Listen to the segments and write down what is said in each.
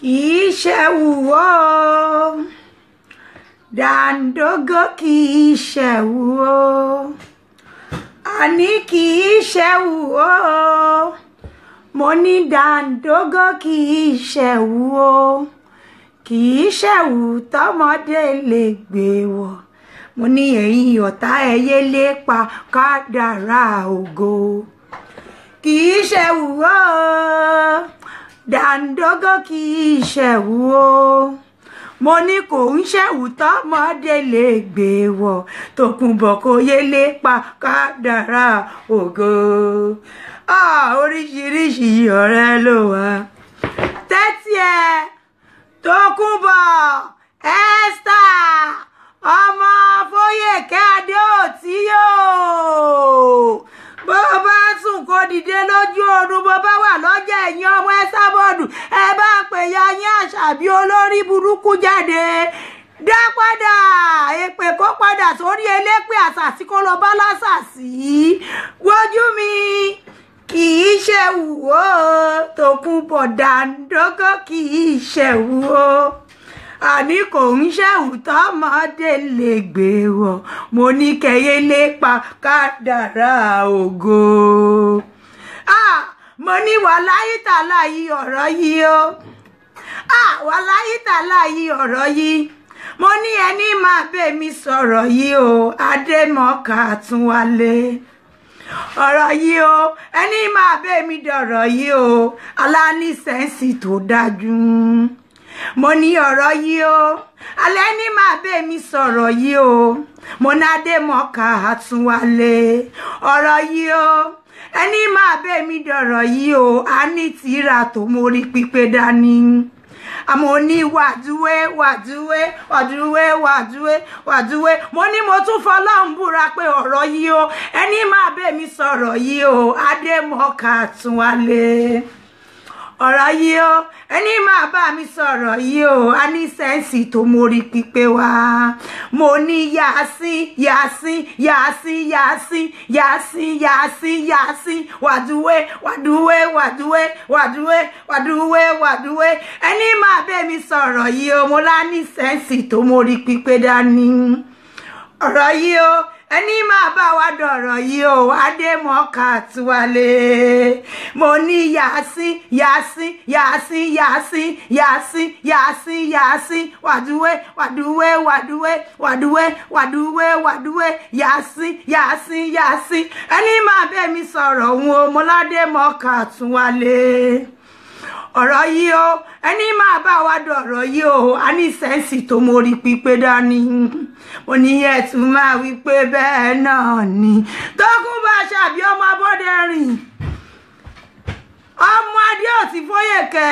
kìí ṣẹ̀wù o Dandogo kìí ṣẹ̀wù o àní kìí ṣẹ̀wù o mo ní Dandogo kìí ṣẹ̀wù o kìí ṣẹ̀wù tọmọdé lè gbé wọ̀ mo ní ẹ̀yin ọ̀tá ẹyẹ lépa kádàrá ògo kìí ṣẹ̀wù o Dandogo kìí ṣẹ̀wù o mo ní kò ń ṣẹ̀wù tọmọdé lè gbé wọ̀ Tòkunbọ̀ kò yé lépa kádàrá ògo oríṣiríṣi ọ̀rẹ́ ló wà tẹ́tí ẹ̀ Tòkunbọ̀ Esther ọmọ Fóyèkẹ́ Adéòtí yóò bó bá sùn kó dìde lójú oorun bó bá wà lọ́jà ẹ̀yìn ọmọ Ẹsábọ̀dù ẹ bá pè ya yín Àṣàbí olórí burúkú jáde dá padà èpè kó padà sórí elépè àṣàsí kó lọ bá lásàsí wojú mi kìí ṣẹ̀wù o Tòkunbọ̀ Dandogo kìí ṣẹ̀wù o àní kò ń ṣẹ̀wù tọmọdé lè gbé wọ̀ mo ní kẹyẹ lépa kádàrá ògo mo ní wàláhì tàláhì ọ̀rọ̀ yìí o wàláhì tàláhì ọ̀rọ̀ yìí mo ní ẹni máa bẹ̀ mí sọ̀rọ̀ yìí o Adémọ́kà Àtúnwálé ọ̀rọ̀ yìí o ẹni máa bẹ̀ mí dọ̀rọ̀ yìí o aláàní sẹ́ǹsì tó dájú mo ní ọ̀rọ̀ yìí o alẹ́ ní máa bẹ̀ mí sọ̀rọ̀ yìí o mo ní Adémọ́kà Àtúnwálé ọ̀rọ̀ yìí o ẹni máa bẹ̀ mí dọ̀rọ̀ yìí o a ní tìrà tó mórí pípé dání àmọ́ ní wàdúwé mo ní mo tún fọlọ́run búra pé ọ̀rọ̀ yìí o ẹni máa bẹ̀ mí sọ̀rọ̀ yìí o Adémọ́kà Àtúnwálé ọ̀rọ̀ yìí o ẹni máa bá mi sọ̀rọ̀ yìí o a ní sẹ́ǹsì tó mórí pípé wá mo ní yàásín wàdúwé ẹni máa bẹ̀ mi sọ̀rọ̀ yìí o mo lá ní sẹ́ǹsì tó mórí pípé dání ọ̀rọ̀ yìí o ẹni máa bá wa dọ̀rọ̀ yìí o Adémọ́kà Àtúnwálé mo ní yàásín wàdúwé yàásín ẹni máa bẹ̀ mi sọ̀rọ̀ òun o mo l'Adémọ́kà Àtúnwálé ọ̀rọ̀ yìí o ẹni máa bá wa dọ̀rọ̀ yìí o a ní sẹ́ǹsì tó mórí pípé dání mo ní ẹ̀ tún máa wí pé bẹ́ẹ̀ náà ni Tókunbọ̀ Àṣàbí ọmọ Abọ́dẹrìn ọmọ Adéòtí Fóyèkẹ́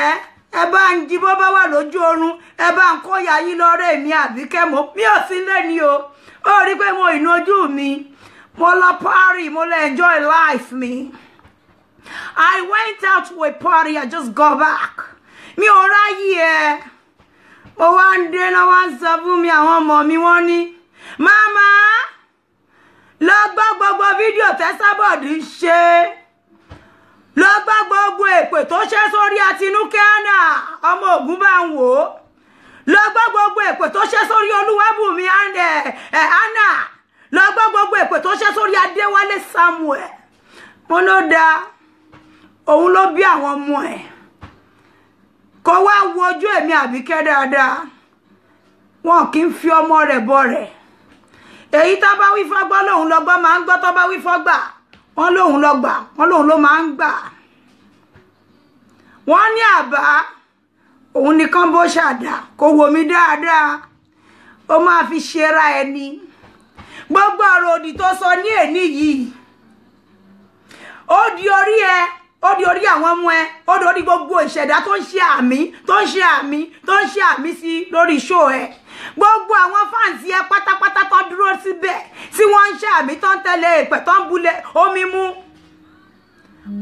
ẹ bá ń jí bó bá wà lójú oorun ẹ bá ń kó ya yín lọ́rẹ́ mi Àbíkẹ́ mi ò sí lẹ́ni o ó rí pé mo ìnojú mi mo lọ Paris mo lọ enjoy life mi. I went out to a party, I just got back. Mi ò ráyè ẹ. Mo wá ń dé náà wá ń sọ fún mi àwọn ọmọ mi wọ́n ní, "Mama, lọ gbọ́ gbogbo fídíò tẹ́sábọ̀dù ṣe. Lọ gbọ́ gbogbo èpè tó ṣe sórí Àtinúkẹ́ Ànà, ọmọ Ògún bá ń wò ó. Lọ gbọ́ gbogbo èpè tó ṣe sórí Olúwábùnmi Ànà. Lọ gbọ́ gbogbo èpè tó ṣe sórí Adéwálé Samuel." Mo ló dáa. Òun ló bí àwọn ọmọ ẹ̀ kó wá wo ojú èmi Àbíkẹ́ dáadáa wọn kì í fi ọmọ rẹ̀ bọ rẹ̀ èyí tó bá wí fọ́gbọ́ lòun lọ́gbọ́ máa ń gbọ́ tó bá wí fọ́gbà wọ́n lòun lọ́gbà wọ́n lòun ló máa ń gbà wọ́n ní àbá òun nìkan bó ṣàdá kó wò mí dáadáa ó máa fi ṣera ẹni gbogbo ọ̀rọ̀ òdì tó sọ ní èní yìí ó di orí ẹ ó di orí àwọn ọmọ ẹ ó di orí gbogbo ìṣẹ̀dá tó ń ṣe àmì sí lórí show ẹ gbogbo àwọn fáǹsì ẹ pátápátá tó dúró síbẹ̀ tí wọ́n ń ṣe àmì tó ń tẹ̀lé ìpẹ̀ tó ń bulẹ̀ omi mú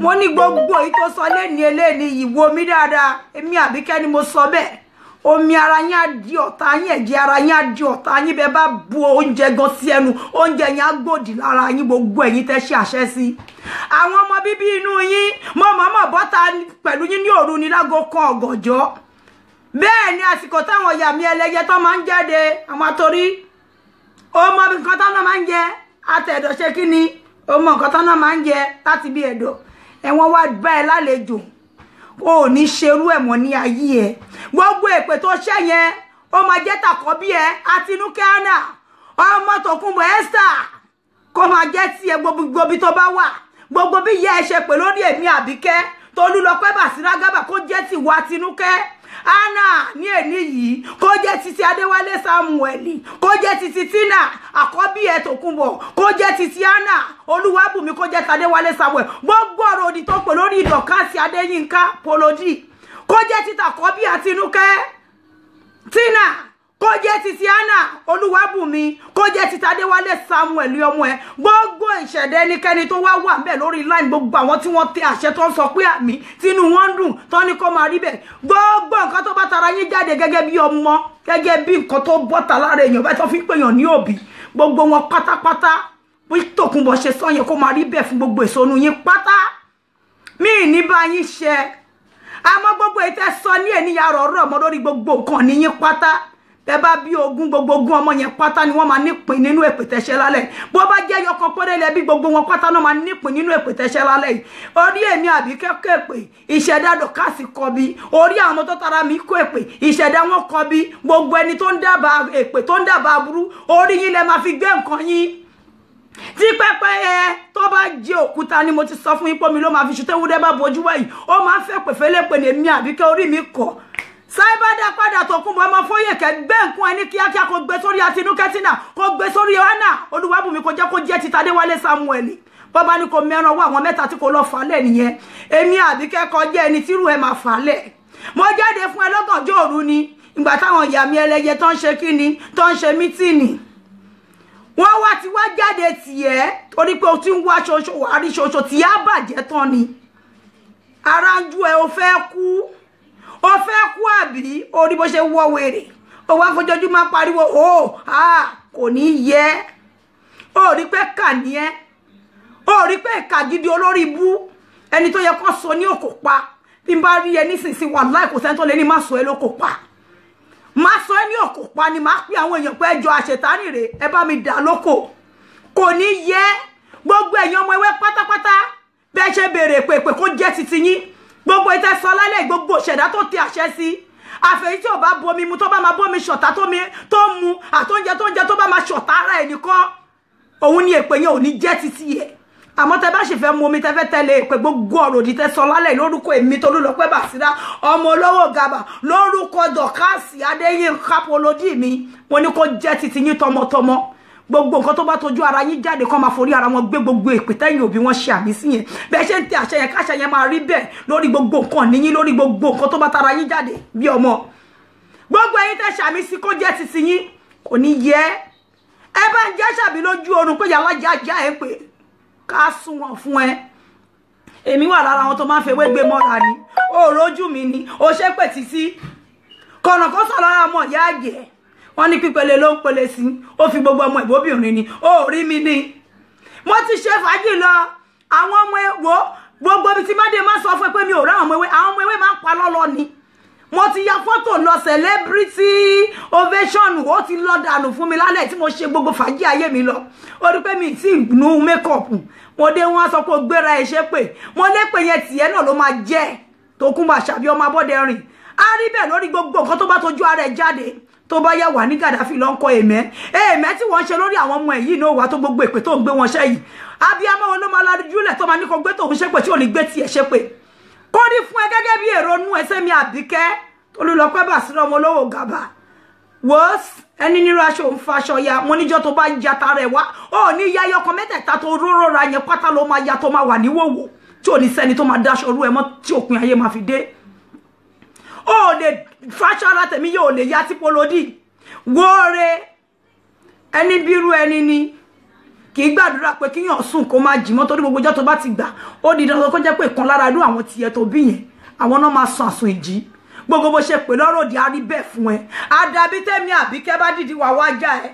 mo ní gbogbo èyí tó sọ eléni ìwò mi dáadáa èmi Àbíkẹ́ ni mo sọ bẹ́ẹ̀ omi ara yín á di ọ̀tá yín ẹ̀jẹ̀ ara yín á di ọ̀tá yín bẹ́ẹ̀ bá bu oúnjẹ gan sí ẹnu oúnjẹ yín á gbòdì lára yín gbogbo ẹ̀yin tẹ́ ṣe àṣẹ sí àwọn ọmọ bíbí inú yín mo mọ̀ọ́mọ̀ bọ́ta pẹ̀lú yín ní òru ní lágo kan ọ̀gànjọ́ bẹ́ẹ̀ ni àsìkò táwọn ìyá mi ẹlẹ́yẹ tó máa ń jáde àwọn àtòrí ó mọ bí nǹkan tán náà máa ń jẹ àtẹ̀dọ̀ ṣe kí ni ó mọ nǹkan tán náà máa ń jẹ láti bí ẹ̀dọ̀ ẹ̀wọ̀n wá bá ẹ lálejò ó ní ṣerú ẹ̀ mọ́ ní ayé ẹ̀ gbogbo èpè tó ṣẹ́ yẹn ó máa jẹ́ tàkọ́bí ẹ Àtinúkẹ́ Hánà ọmọ Tòkunbọ̀ Esther kó máa jẹ́ tí ẹ gbogbo bí tó bá wà gbogbo bí ìyá ẹ ṣe pè lórí èmi Àbíkẹ́ Tolúlọpẹ́ Bàsírá Gábà kó jẹ́ ti wà Àtinúkẹ́ Hánà ní èní yìí kó jẹ́ títí Adéwálé Sámúẹ́lì kó jẹ́ títí Tínà àkọ́bí ẹ Tòkunbọ̀ kó jẹ́ títí Hánà Olúwàbùnmi kó jẹ́ tàdéwálé Sámúẹ́lì gbogbo ọ̀rọ̀ òdì tó pè lórí Dọ̀kásì Adéyínká Pòlódì kó jẹ́ títà àkọ́bí Àtinúkẹ́ Tínà kó jẹ́ títí Hánà Olúwàbùnmi kó jẹ́ títí Adéwálé Sámúẹ́lì ọmọ ẹ gbogbo ìṣẹ̀dá ẹnikẹ́ni tó wá wà ńbẹ̀ lórí line gbogbo àwọn tí wọ́n tẹ àṣẹ tó ń sọ pé àmì tínú wọn ń dùn tó ní kó máa rí bẹ́ẹ̀ gbogbo nǹkan tó bá tara yín jáde gẹ́gẹ́ bí ọmọ gẹ́gẹ́ bí nǹkan tó bọ́ta lára èèyàn bá tó fi ń pèèyàn ní òbí gbogbo wọn pátápátá bí Tòkunbọ̀ ṣe sọ yẹn kó máa rí bẹ́ẹ̀ fún gbogbo ìsọnù yín pátá mí ní bá yín ṣe àmọ́ gbogbo ìtẹ́ sọ ní ènìyàn rọ̀rọ̀ mọ́ lórí gbogbo nǹkan ní yín pátá tẹ́ bá bí gbogbo ogún ọmọ yẹn pátá ni wọ́n máa nípìn nínú èpè tẹ́ṣẹ́ lálẹ́ bó bá jẹ́ yọkan péré lẹ́bí gbogbo wọn pátá náà máa nípìn nínú èpè tẹ́ṣẹ́ lálẹ́ yìí orí èmi Àbíkẹ́ kó èpè ìṣẹ̀dá Dọ̀kásì kọ bí orí àwọn tó tara mi kó èpè ìṣẹ̀dá wọn kọ bí gbogbo ẹni tó ń dábàá èpè tó ń dábàá aburú orí yín lẹ máa fi gbé nǹkan yín tí pẹ́pẹ́yẹ tó bá jẹ́ òkúta ni mo ti sọ fún yín pé mi ló máa fi ṣùtẹ́ wúdẹ́ bá bojú wáyìí ó máa ń fẹ́ pèfélépè ní èmi Àbíkẹ́ orí mi kọ̀ sáíbádà padà Tòkunbọ̀ ọmọ Fóyèkẹ́ gbé nǹkan ẹni kíákíá kó gbé sórí Àtinúkẹ́ Tínà kó gbé sórí Hánà Olúwàbùnmi kó jẹ́ ti Tadéwálé Sámúẹ́lì bọ́bá ní kò mẹ́ran wá àwọn mẹ́ta tí kò lọ fàálẹ̀ nìyẹn èmi Àbíkẹ́ kọjá ẹni tírú ẹ máa fàálẹ̀ mo jáde fún ẹ lọ́gànjọ́ òru ni ìgbà táwọn ìyá mi ẹlẹ́yẹ tó ń ṣe kíni tó ń ṣe mítìnì wọ́n wá ti wá jáde tiẹ̀ torí pé o ti ń wá ṣoṣo wà rí ṣoṣo tí á bàjẹ́ tán ni ara ń ju ẹ o fẹ́ kú àbí orí bó ṣe wọ́ wèrè o wá fojoojúmọ́ pariwo kò ní yẹ o rí pé kà ní ẹ o rí pé ìkà gidi olórí ibú ẹni tó yẹ kó sọ ní òkò pa bí n bá rí ẹ nísinsìnyí wàláhì kò sẹ́ni tó lè ní má sọ ẹ lókò pa má sọ ẹ ní òkò pa ni má pé àwọn èèyàn pé ẹjọ́ àṣetánì rè ẹ bá mi dà lóko kò ní yẹ gbogbo ẹ̀yin ọmọ ewé pátápátá bẹ́ẹ̀ ṣe béèrè pèpè kó jẹ́ titi yín gbogbo ìtẹ́ sọ lálẹ́ gbogbo ìṣẹ̀dá tó tẹ àṣẹ sí àfẹ́yí tí ò bá bomi mu tó bá máa bomi ṣọ̀tá tó mu àtóúnjẹ tó bá máa ṣọ̀tá ara ẹ̀ nìkan òun ni èpè yẹn ò ní jẹ́ titi yẹ àmọ́ tẹ bá ṣe fẹ́ mu omi tẹ fẹ́ tẹ̀lé èpè gbogbo ọ̀rọ̀ òdì tẹ sọ lálẹ́ lórúkọ èmi Tolúlọpẹ́ Bàsírá ọmọ olówó Gábà lórúkọ Dọ̀kásì Adéyínká Pòlódì mi mo ní kó jẹ́ titi yín tọmọtọmọ gbogbo nǹkan tó bá tójú ara yín jáde kó máa forí ara wọn gbé gbogbo èpè tẹ́yìn òbí wọn ṣe àmì sí yẹn bẹ́ẹ̀ ṣe ń tẹ àṣẹ yẹn káṣẹ yẹn máa rí bẹ́ẹ̀ lórí gbogbo nǹkan níyín lórí gbogbo nǹkan tó bá tara yín jáde bí ọmọ gbogbo ẹ̀yin tẹ́ ṣàmì sí kó jẹ́ titi yín kò ní yẹ ẹ bá ń jẹ́ ṣàbí lójú oorun pé yàrá jájá ẹ pé ká sún wọn fún ẹ èmi wà lára àwọn tó máa ń fewé gbé mọ́ra ni ó rójú mi ni ó ṣe pè títí kọ̀nà kó sọ lára ọmọ ìyá àjẹ́ wọ́n ní pípele ló ń pele sí ó fi gbogbo ọmọ ìbóbìnrin ni ó rí mi ní mo ti ṣe fàájì lọ àwọn ọmọ èwo gbogbo bí ti má dé má sọ fún pé mi ò rá àwọn ọmọ ewé máa ń pa lọ́lọ́ ni mo ti ya fọ́tò lọ celebrity ovation ó ti lọ dànù fún mi lálẹ́ tí mo ṣe gbogbo fàájì ayé mi lọ ó rí pé mi ti nu makeup mo dé wọn sọ pé ó gbéra ẹ ṣe pé mo lé pé yẹn tiẹ̀ náà ló máa jẹ́ Tòkunbọ̀ Àṣàbí ọmọ Abọ́dẹrìn á rí bẹ́ẹ̀ lórí gbogbo nǹkan tó bá tójú ara ẹ̀ jáde tó bá yá wà ní Gàdáfì ló ń kọ èmẹ́ tí wọ́n ṣe lórí àwọn ọmọ èyí náà wà tó gbogbo èpè tó ń gbé wọn ṣẹ́ yìí abiyamọ wọn ló máa lajúlẹ̀ tó máa ní kó gbé tòun ṣépè tí ò ní gbé tiẹ̀ ṣépè kó ní fún ẹ gẹ́gẹ́ bí èrò nú ẹsẹ̀ mi Àbíkẹ́ Tolúlọpẹ́ Bàsírá ọmọ olówó Gábà wọ́s ẹni nírú aṣọ òun faṣọ ya mo níjọ́ tó bá ń jata rẹ̀ wá ó ní yáyọ ọkọ mẹ́tẹ̀ẹ̀ta tó róró ra yẹn pátá ló máa ya tó máa wà níwòwò tí ò ní sẹ́ni tó máa dáṣọ rú ẹ mọ́ tí òpin ayé máa fi dé ó lè faṣọ ara tèmi yóò lè ya tí Pòlódì wóore ẹni bírú ẹni ni kì í gbàdúrà pé kíyàn sùn kó má jí mọ́ torí gbogbo ọjọ́ tó bá ti gbà ó di dandan kó jẹ́ pé ìkan lára irú àwọn tiẹ̀ tó bí yẹn àwọn náà máa sùn àsùn ìjí gbogbo bó ṣe pè lọ́rọ̀ òdì arí bẹ́ẹ̀ fún ẹ àdàbí tẹ́mi Àbíkẹ́ bá dìdí wà wájà ẹ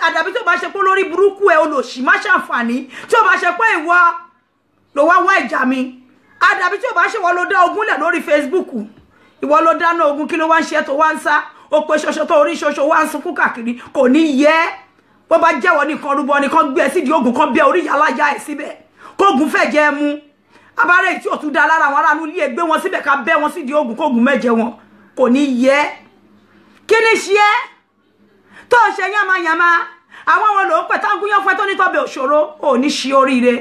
àdàbí tó bá ṣe pé lórí burúkú ẹ olòṣì má ṣàǹfààní tí ó bá ṣe pé ìwọ ló wá ìjà mi àdàbí tí ó bá ṣe wọ́n ló dá ogúnlẹ̀ lórí Facebook ìwọ ló dáná ogun kí ló wá ń ṣe tó wá ń sá ó pé ṣoṣo tó orí ṣoṣo wá ń sunkún káàkiri kò ní yẹ bó bá jẹ́wọ́ nìkan rúbọ nìkan gbé ẹ sídìí ogun kan bẹ orí yàlájà ẹ síbẹ̀ kógun fẹ́ jẹ́ mú abárẹ́ tí ò tún dá lára àwọn aráàlú ilé gbé wọn síbẹ̀ ká bẹ́ wọn sídìí ogun kógun mẹ́jẹ wọn kò ní yẹ kí ni ṣe é tó ṣe yánmayànmá àwọn wọn ló ń pẹ̀ táwọn gúnyán fẹ́ tó ní tọ́bẹ̀ òṣòro ò ní ṣe oríire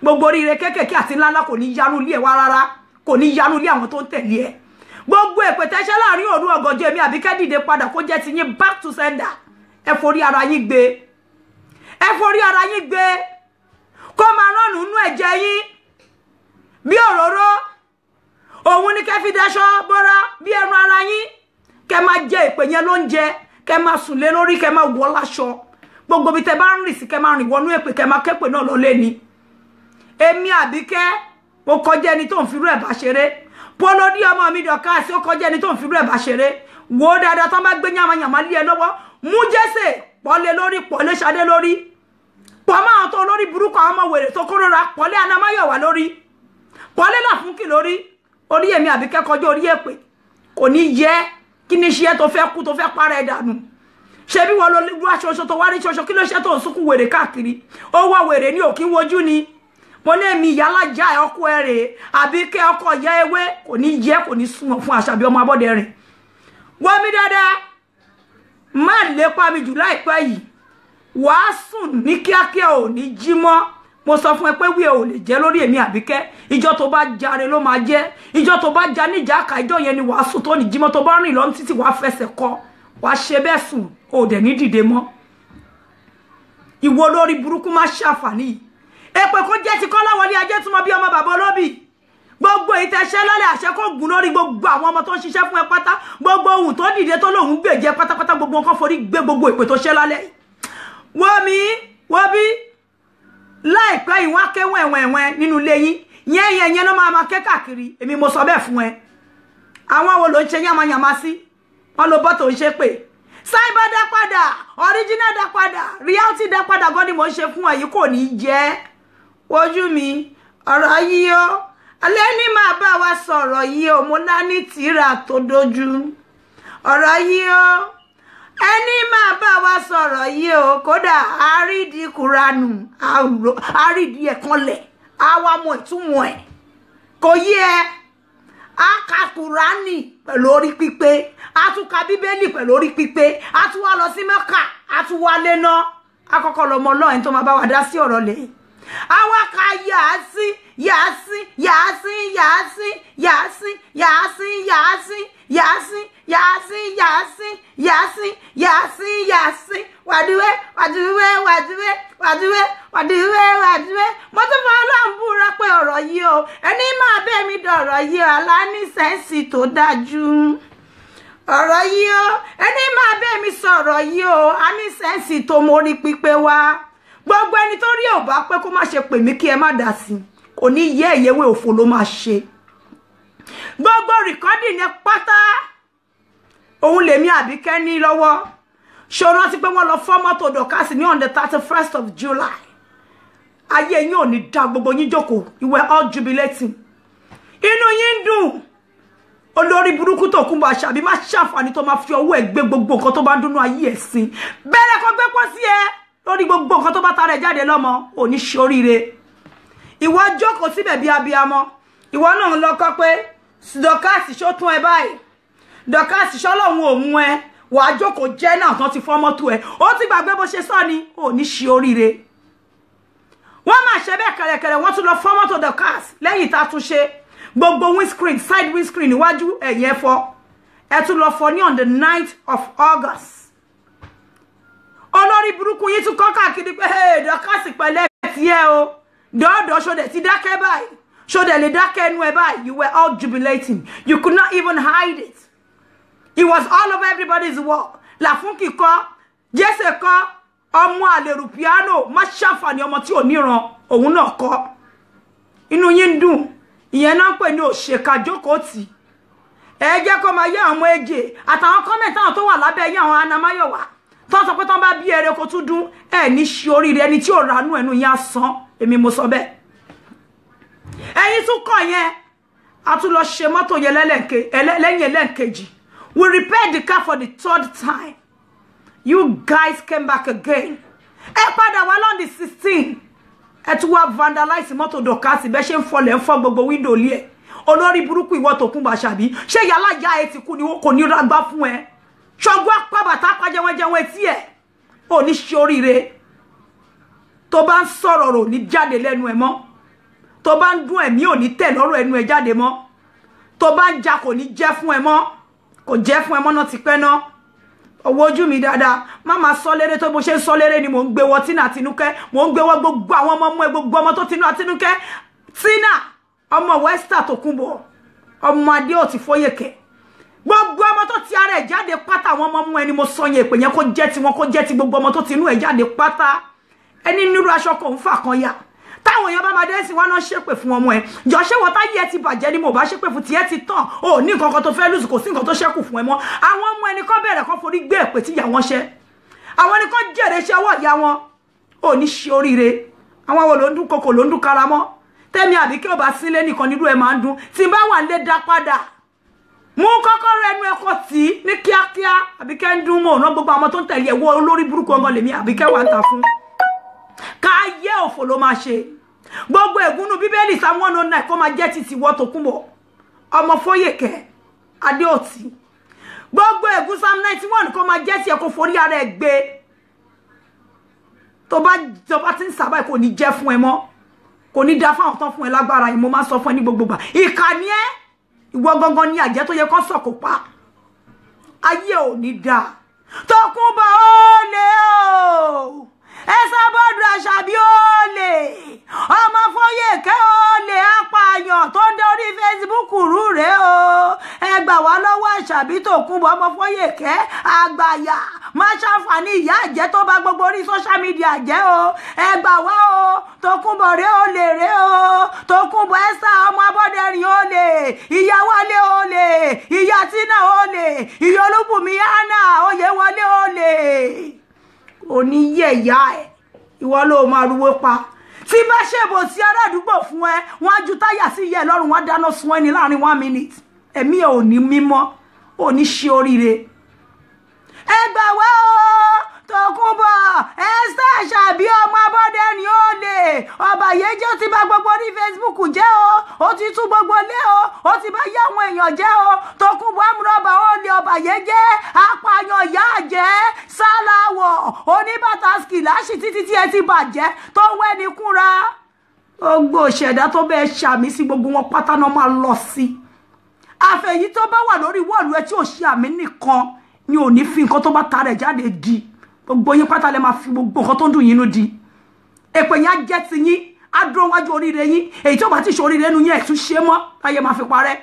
gbogbo oríire kéékèèké àti ńláńlá kò ní yanu ilé wa rárá kò ní yanu ilé àwọn tó ń tẹ̀lé ẹ gbogbo èpè tẹ́ṣẹ́ láàrin òru ọ̀gànjọ́ èmi Àbíkẹ́ dìde padà kó jẹ́ ti yín back to sender ẹ forí ara yín gbé ẹ forí ara yín gbé kó máa rán nínú ẹ̀jẹ̀ yín bí òróró òun ní kẹ́ fi daṣọ bọ́ra bí ẹran ara yín kẹ́ máa jẹ èpè yẹn lóúnjẹ kẹ́ máa sùn lé lórí kẹ́ máa wọ̀ láṣọ gbogbo bí tẹ́ bá ń rìn sí kẹ́ máa rìn wọnú èpè kẹ́ máa kẹ́pè náà lọ lé ni èmi Àbíkẹ́ mo kọjá ẹni tó ń firú ẹ̀ bá ṣeré Pọ́lọ́dí ọmọ mi Dorcas ó kọjá ẹni tó ń firú ẹ̀ bá ṣeré wo dáadáa tán bá gbé yàmàyàmá lé ẹ lọ́wọ́ mú Jésè pọ́lé lórí pọ́lé Ṣadé lórí pọ́mọ́ àwọn tó lórí burúkú àwọn ọmọ wèrè tó kórora pọ́lé Anamáyọ̀wá lórí pọ́lé Làfúnkì lórí orí èmi Àbíkẹ́ kọjá orí èpè kò ní yẹ kí ni ṣe tó fẹ́ kú tó fẹ́ para ẹ̀ dànù ṣe bí wọ́n lọ wá ṣoṣo tó wá rí ṣoṣo kí ló ṣe tó ń sunkún wèrè káàkiri ó wá wèrè ní òkín wojú ni mo ní èmi ìyálàjà ọkọ ẹ rèé Àbíkẹ́ ọkọ ìyá ewé kò ní yẹ kò ní sunwọ̀n fún Àṣàbí ọmọ Abọ́dẹrìn wọ́n mi dáadáa má lépa mi jù láìpẹ́ yìí wàá sùn ní kíákíá ò ní jí mọ́ mo sọ fún ẹ pé wíẹ̀ ò lè jẹ́ lórí èmi Àbíkẹ́ ìjọ tó bá jàre ló máa jẹ́ ìjọ tó bá já níjà àkà ìjọ yẹn ni wàá sùn tó ní jí mọ́ tó bá rìn lọ títí wàá fẹsẹ̀ kọ wàá ṣe bẹ́ẹ̀ sùn ò dẹ̀ ní dìde mọ́ ìwọ lórí burúkú má ṣàǹfààní èpè kó jẹ́ ti Kọ́láwọlé Ajétúmọ̀ bí ọmọ bàbá olóbì gbogbo ìtẹ̀ṣẹ́ lálẹ́ àṣẹ kó gùn lórí gbogbo àwọn ọmọ tó ń ṣiṣẹ́ fún ẹ pátá gbogbo ohun tó dìde tó lóhun gbèjẹ pátápátá gbogbo nǹkan forí gbé gbogbo ìpè tó ṣẹ́ lálẹ́ wọ́n bí láìpẹ́ ìwọ́n akéwọ̀n ẹ̀wọ̀n nínú ilé yín yẹn ló máa ké káàkiri èmi mo sọ bẹ́ẹ̀ fún ẹ àwọn wo ló ń ṣe yàmàyàmá sí wọn ló bọ́ tó ń ṣe pé cyber dá padà original dá padà reality dá padà gan ni mo ń ṣe fún ẹ yìí kò ní jẹ́ ojú mi ọ̀rọ̀ yìí ó alẹ́ ní máa bá wa sọ̀rọ̀ yìí ó mo láni tìrà tó dojú ọ̀rọ̀ yìí ó ẹni máa bá wa sọ̀rọ̀ yìí ó kódà àrídìí kuranu àrídìí ẹ̀kanlẹ̀ àwa mọ ìtumọ̀ ẹ̀ kò yí ẹ a ka Kùránì pẹ̀lú orí pípé a tún ka Bíbélì pẹ̀lú orí pípé a tún wá lọ sí Mẹ́kà a tún wá lé ná àkọ́kọ́ lọmọ Ọlọ́run tó máa bá wa dá sí ọ̀rọ̀ lẹ̀ àwa ka Yásìn Yásìn Yásìn Yásìn Yásìn Yásìn Yásìn Yásìn Yásìn Yásìn Yásìn Yásìn Yásìn wàdúwé wàdúwé wàdúwé wàdúwé wàdúwé wàdúwé mo tún fọ Ọlọ́run búra pé ọ̀rọ̀ yìí o ẹni máa bẹ́ mi dọ̀rọ̀ yìí o aláníṣẹ́ǹsì tó dájú ọ̀rọ̀ yìí o ẹni máa bẹ́ mi sọ̀rọ̀ yìí o aníṣẹ́ǹsì tó mórí pípé wá gbogbo ẹni tó rí ò bá pé kó má ṣe pè mí kí ẹ má dà sí kò ní yẹ ìyẹwé òfò ló máa ṣe gbogbo rìkọ́dì yẹn pátá òun lèmi Àbíkẹ́ ní lọ́wọ́ ṣó rántí pé wọ́n lọ fọ́ mọ́tò Dorcas ní on the 31st of July ayé yín ò ní dá gbogbo yín jókòó you were all jubilating inú yín dùn olórí burúkú tó kún bá Àṣàbí má ṣàǹfààní tó máa fi ọwọ́ ẹ̀ gbé gbogbo nǹkan tó bá dúnú ayé ẹ̀ sí bẹ́ẹ̀ kó gbé pọ́ sí ẹ lórí gbogbo nǹkan tó bá tara ẹ̀ jáde lọ́mọ ò ní ṣoríire ìwọ jókòó síbẹ̀ bí abiyamọ ìwọ náà lọ kọ́ pé Dorcas ṣó tún ẹ báyìí Dorcas ṣọ́lọ́hun ò mú ẹ wàá jókòó jẹ́ náà tán ti fọ́ mọ́tò ẹ ó ti gbàgbé bó ṣe sọ ni ò ní ṣe oríire wọ́n máa ṣe bẹ́ẹ̀ kẹ̀rẹ̀kẹ̀rẹ̀ wọ́n tún lọ fọ́ mọ́tò Dorcas lẹ́yìn tá a tún ṣe gbogbo windscreen side windscreen níwájú ẹ̀yìn ẹ̀fọ́ ẹ tún lọ fọ́ ní on the 9th of August olórí burúkú yín tún kọ́ káàkiri pé Dorcas pẹ̀lẹ́ tiẹ̀ o dọ́ọ̀dọ́ ṣọdẹ̀ ti dákẹ́ báyìí ṣọdẹ̀ lè dákẹ́ ẹnu ẹ báyìí you were all jubilating you could not even hide it. It was all over everybody's work. Làfúnkì kọ́, Jésè kọ́, ọmọ àlèrù piano, má ṣàǹfààní ọmọ tí ò níran, òun náà kọ́. Inú yín dùn, ìyẹn náà pè ní òṣèkà jókòó tì. Ẹ jẹ́ kó máa yé àwọn èjè, àtàwọn kọ́mẹ̀ntì àwọn tó wà lábẹ́ yín àwọn Anamáyọ̀wá. Tó sọ pé tán bá bí eré kó tún dún, ẹ ní ṣe oríire ẹni tí ò ránú ẹnu yín á san, èmi mo sọ bẹ́ẹ̀. Ẹ̀yin tún kọ̀ yẹn, a tún lọ ṣe mọ́tò yẹn lẹ́yìn ẹlẹ́ǹkejì. We repaired the car for the 3rd time. You guys came back again. Ẹ padà wá on the 16th. Ẹ tún wá vandalize mọ́tò Dorcas bẹ́ ṣe ń fọlẹ̀ ń fọ́ gbogbo window lé ẹ̀. Olórí burúkú ìwọ Tòkunbọ̀ Àṣàbí. Ṣé yàrá ìyá ẹ ti kú ni kò ní rágbá fún ẹ? Ṣọgbọ́n apábàtà pàjẹwẹ́jẹwẹ́ etí ẹ̀. Ò ní ṣe oríire. Tó bá ń sọ̀rọ̀ rò ní jáde lẹ́nu ẹ mọ́. Tó bá ń dún ẹ̀mí ò ní tẹ̀ lọ́rọ̀ ẹnu ẹ jáde mọ́. Tó bá ń jà kò ní jẹ́ fún ẹ mọ́. Kò jẹ́ fún ẹ mọ́ náà ti pẹ́ náà. Owó ojú mi dáadáa. Má máa sọ léré tó bó ṣe ń sọ léré ni mò ń gbé wọ Tina Tinúkẹ́. Mò ń gbé wọ gbogbo àwọn ọmọ ọmọ ẹ gbogbo ọmọ tó Tina Tinúkẹ́. Tina ọmọ Westa Tòkunbọ̀. Ọmọ Adéòtí Fóyèkẹ́. Gbogbo ọmọ tó ti ara ẹ̀ jáde pátá àwọn ọmọ ọmọ ẹni mo sọ yẹn pé yẹn kó jẹ́ ti wọn kó jẹ́ ti gbogbo ọmọ tó ti inú ẹ̀ jáde pátá. Ẹni nírú aṣọ kò ń fà kan ya. Táwọn èèyàn bá máa dé sí wọn náà ṣépè fún ọmọ ẹ. Jọ ṣé wọ́n táyé ẹ ti bàjẹ́ ni mo bá ṣépè fún tiẹ̀ ti tàn. Ó ní nǹkan kan tó fẹ́ lùsù kò sí nǹkan tó ṣẹ́kù fún ẹ mọ́. Àwọn ọmọ ẹni kan bẹ̀rẹ̀ kan forí gbé èpè tí ìyá wọn ṣẹ́. Àwọn ẹni kan jèrè iṣẹ́ ọwọ́ ìyá wọn. Ó ní ṣe oríire. Àwọn wo ló ń dún kòkò ló ń dún karamọ́. Tẹ́mi Àbíkẹ́ ò bá sílé nìkan nírú ẹ máa ń dún. Tí n bá wà nílé dá padà. Mú kọ́kọ́rọ́ ẹnu ẹ̀kọ́ tí ní kíákíá. Àbíkẹ́ ń dún mọ́ ọ̀nà gbogbo àwọn tó ń tẹ̀lé ẹ̀wọ́ olórí burúkú ọmọ lèmi Àbíkẹ́ wà ń ta fún. Káyé òfò ló máa ṣe. Gbogbo ègúnú Bíbélì Psalm 109 kó máa jẹ́ títí wọ́ Tòkunbọ̀ ọmọ Fóyèkẹ́ Adéòtí. Gbogbo ègún Psalm 91 kó máa jẹ́ tí ẹ kó forí ara ẹ gbé. Tó bá ti ń sábà kò ní jẹ́ fún ẹ mọ́. Kò ní dá fáwọn tán fún ẹ lágbára yìí mo máa sọ fún ẹ ní gbogbo gbà. Ìkà ni ẹ́. Ìwọ gangan ni àjẹ́ tó yẹ kó sọ̀kò pa. Ayé ò ní dá. Tòkunbọ̀ olè o. Ẹ̀sàbọ̀dù Àṣàbí olè. Ọmọ Fóyèkẹ́ olè apààyàn tó ń dé orí Facebook rú rèé o. Ẹ gbà wá lọ́wọ́ Àṣàbí Tòkunbọ̀ ọmọ Fóyèkẹ́ àgbàyà. Má ṣàǹfààní ìyá àjẹ́ tó bá gbogbo orí social media jẹ́ o. Ẹ gbà wá o. Tòkunbọ̀ rèé olè rèé o. Tòkunbọ̀ Esther ọmọ Abọ́dẹrìn olè. Ìyá Wálé olè. Ìyá Tina olè. Ìyá Olúbùnmi Hannah Oyèwọlé olè. Oni ye ya ẹ ìwọ ló máa ruwó pa tí bá ṣèbò sí ará àdúgbò fún ẹ wọ́n ju táyà sí yẹ lọ́rùn wọ́n dáná sun ẹni láàrin 1 minute ẹ̀mí ẹ ò ní mímọ́ ò ní ṣe oríire. Ẹ gbà wá o Tòkunbọ̀ Esther Àṣàbí ọmọ Abọ́dẹrìn olè ọbàyéjẹ́ ó ti bá gbogbo ní Facebook jẹ́ o ó ti tú gbogbo lé o ó ti bá yá àwọn èèyàn jẹ́ o Tòkunbọ̀ amúrọ̀bà olè ọbàyéjẹ́ apààyàn ìyá àjẹ́ sálàwọ̀ oníbàtà skìláṣì títí tí ẹ ti bàjẹ́ tó wẹ́ni kúnra. Gbogbo ìṣẹ̀dá tó bẹ́ẹ̀ ṣàmì sí gbogbo wọn pátá náà máa lọ sí. Àfẹ̀yí tó bá wà lórí wọ́ọ̀lù ẹ tí ò ṣe àmì nìkan ni ò ní fi nǹkan tó bá ta rẹ̀ jáde di. Gbogbo yín pátá lẹ máa fi gbogbo nǹkan tó ń dùn yín nú di. Èpè yín á jẹ́ ti yín á dúró wájú oríire yín èyí tó bá ti ṣe oríire nínú yín ẹ̀ tún ṣe mọ́ láyé máa fi parẹ́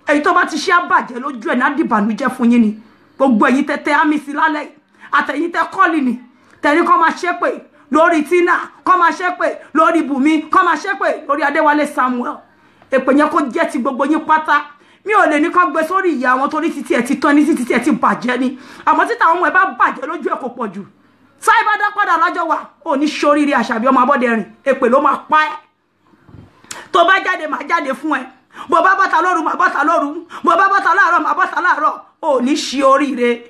èyí tó bá ti ṣe àbàjẹ́ lójú ẹ̀ náà dìbànújẹ́ fún yín ni. Gbogbo ẹ̀yin tẹ́tẹ́ àmì sí lálẹ́ àtẹ̀yìn tẹ́ kọ́ọ̀lì ni tẹ̀rí kọ́ máa ṣépè lórí Tina kọ́ máa ṣépè lórí Bùnmi kọ́ máa ṣépè lórí Adéwálé Samuel. Èpè yẹn kó jẹ́ ti gbogbo yín pátá. Mi ò lè ní kán gbé sórí ìyá wọn torí títí ẹ ti tán ní títí ẹ ti bàjẹ́ ni àmọ́ títa àwọn ọmọ ẹ bá bàjẹ́ lójú ẹ kò pọ̀ jù sáì bá dá padà lọ́jọ́ wa ò ní ṣoríire Àṣàbí ọmọ Abọ́dẹrìn èpè ló máa pa ẹ́ tó bá jáde máa jáde fún ẹ bó bá bọ́ta lóru máa bọ́ta lóru bó bá bọ́ta láàárọ̀ máa bọ́ta láàárọ̀ ò ní ṣe oríire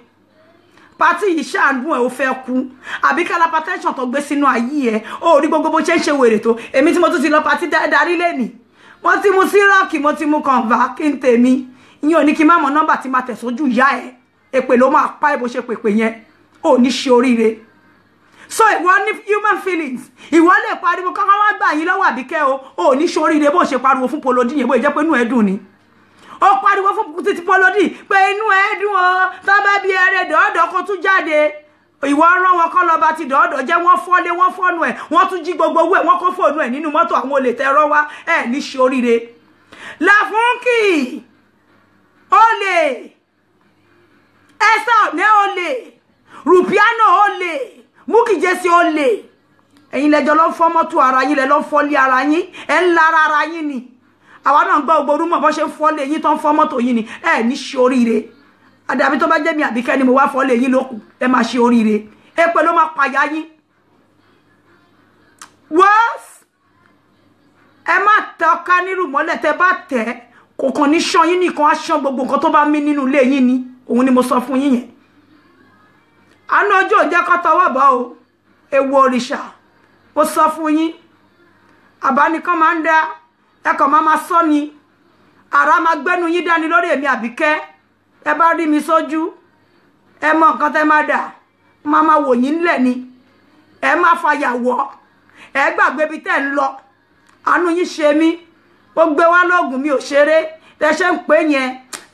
pati yìí ṣàánú ẹ ò fẹ́ kú àbí kálá hypertension tó gbé sínú ayé ẹ ò rí gbogbo bó ṣe ń ṣe wèrè tó èmi tí mo tún ti lọ pati darí lẹ́nìí mo ti mu sírọ́ọ̀kì mo ti mu kànvá kí n tèmi ìyẹn ò ní kí n má mọ nọ́mbà tí máa tẹ̀ sójú ìyá ẹ̀ èpè ló máa pa ẹ̀ bó ṣe pèpè yẹn ò ní ṣe oríire. So ìwọ ní human feelings ìwọ lè pariwo kankan wá gbà yín lọ́wọ́ Àbíkẹ́ o ò ní ṣe oríire bó ṣe pariwo fún Polodi yẹn bó jẹ́ pé inú ẹ̀ dùn ni ó pariwo fún títí Polodi pé inú ẹ̀ dùn o tó bá bí ẹrẹ dọ́ọ̀dọ́ kó tún jáde ìwọ rán wọn kọ́ lọ́ba ti dọ́ọ̀dọ̀ jẹ́ wọ́n fọ́lé wọ́n fọ́nù ẹ̀ wọ́n tún jí gbogbo owó ẹ̀ wọ́n kó fóònù ẹ̀ nínú mọ́tò àwọn olè tẹ́rọ wá ẹ̀ ní ṣe oríire. Láfúnkì olè Esther ní olè Rupiano olè Bukky Jesse olè ẹ̀yin lẹ́jọ́ ló ń fọ́ mọ́tò ara yín lẹ́ ló ń fọ́lé ara yín ẹ̀ ń lára ara yín ni àwa náà gbọ́ gbogbo orúmọ̀ bọ́ ṣe ń fọ́lé yín tó ń fọ́ mọ́tò yín ni ẹ̀ ní ṣe oríire àdàbí tó bá jẹ́ mi Àbíkẹ́ ni mo wá fọ́lé yín lókù ẹ máa ṣe oríire èpè ló máa pàyà yín wọ́s ẹ má tẹ ọká nírú mọ́lẹ̀ tẹ bá tẹ kò kàn ní ṣan yín nìkan á ṣan gbogbo nǹkan tó bá mí nínú ilé yín ni òun ni mo sọ fún yín yẹn àánú ọjọ́ ò jẹ́ kó tọwọ́ bọ̀ o ewu òrìṣà mo sọ fún yín àbánikan máa ń dá ẹkọ̀ máa sọ ni ara máa gbẹ́nu yín dání lórí èmi Àbíkẹ́ ẹ bá rí mi sójú ẹ mọ nǹkan tẹ́ máa dà máa wò yín lẹ̀ ni ẹ má fàyàwọ́ ẹ gbàgbé bí tẹ́ ń lọ àánú yín ṣe mí ó gbé wá lóògùn mi ò ṣeré tẹ́ ṣe ń pè yẹn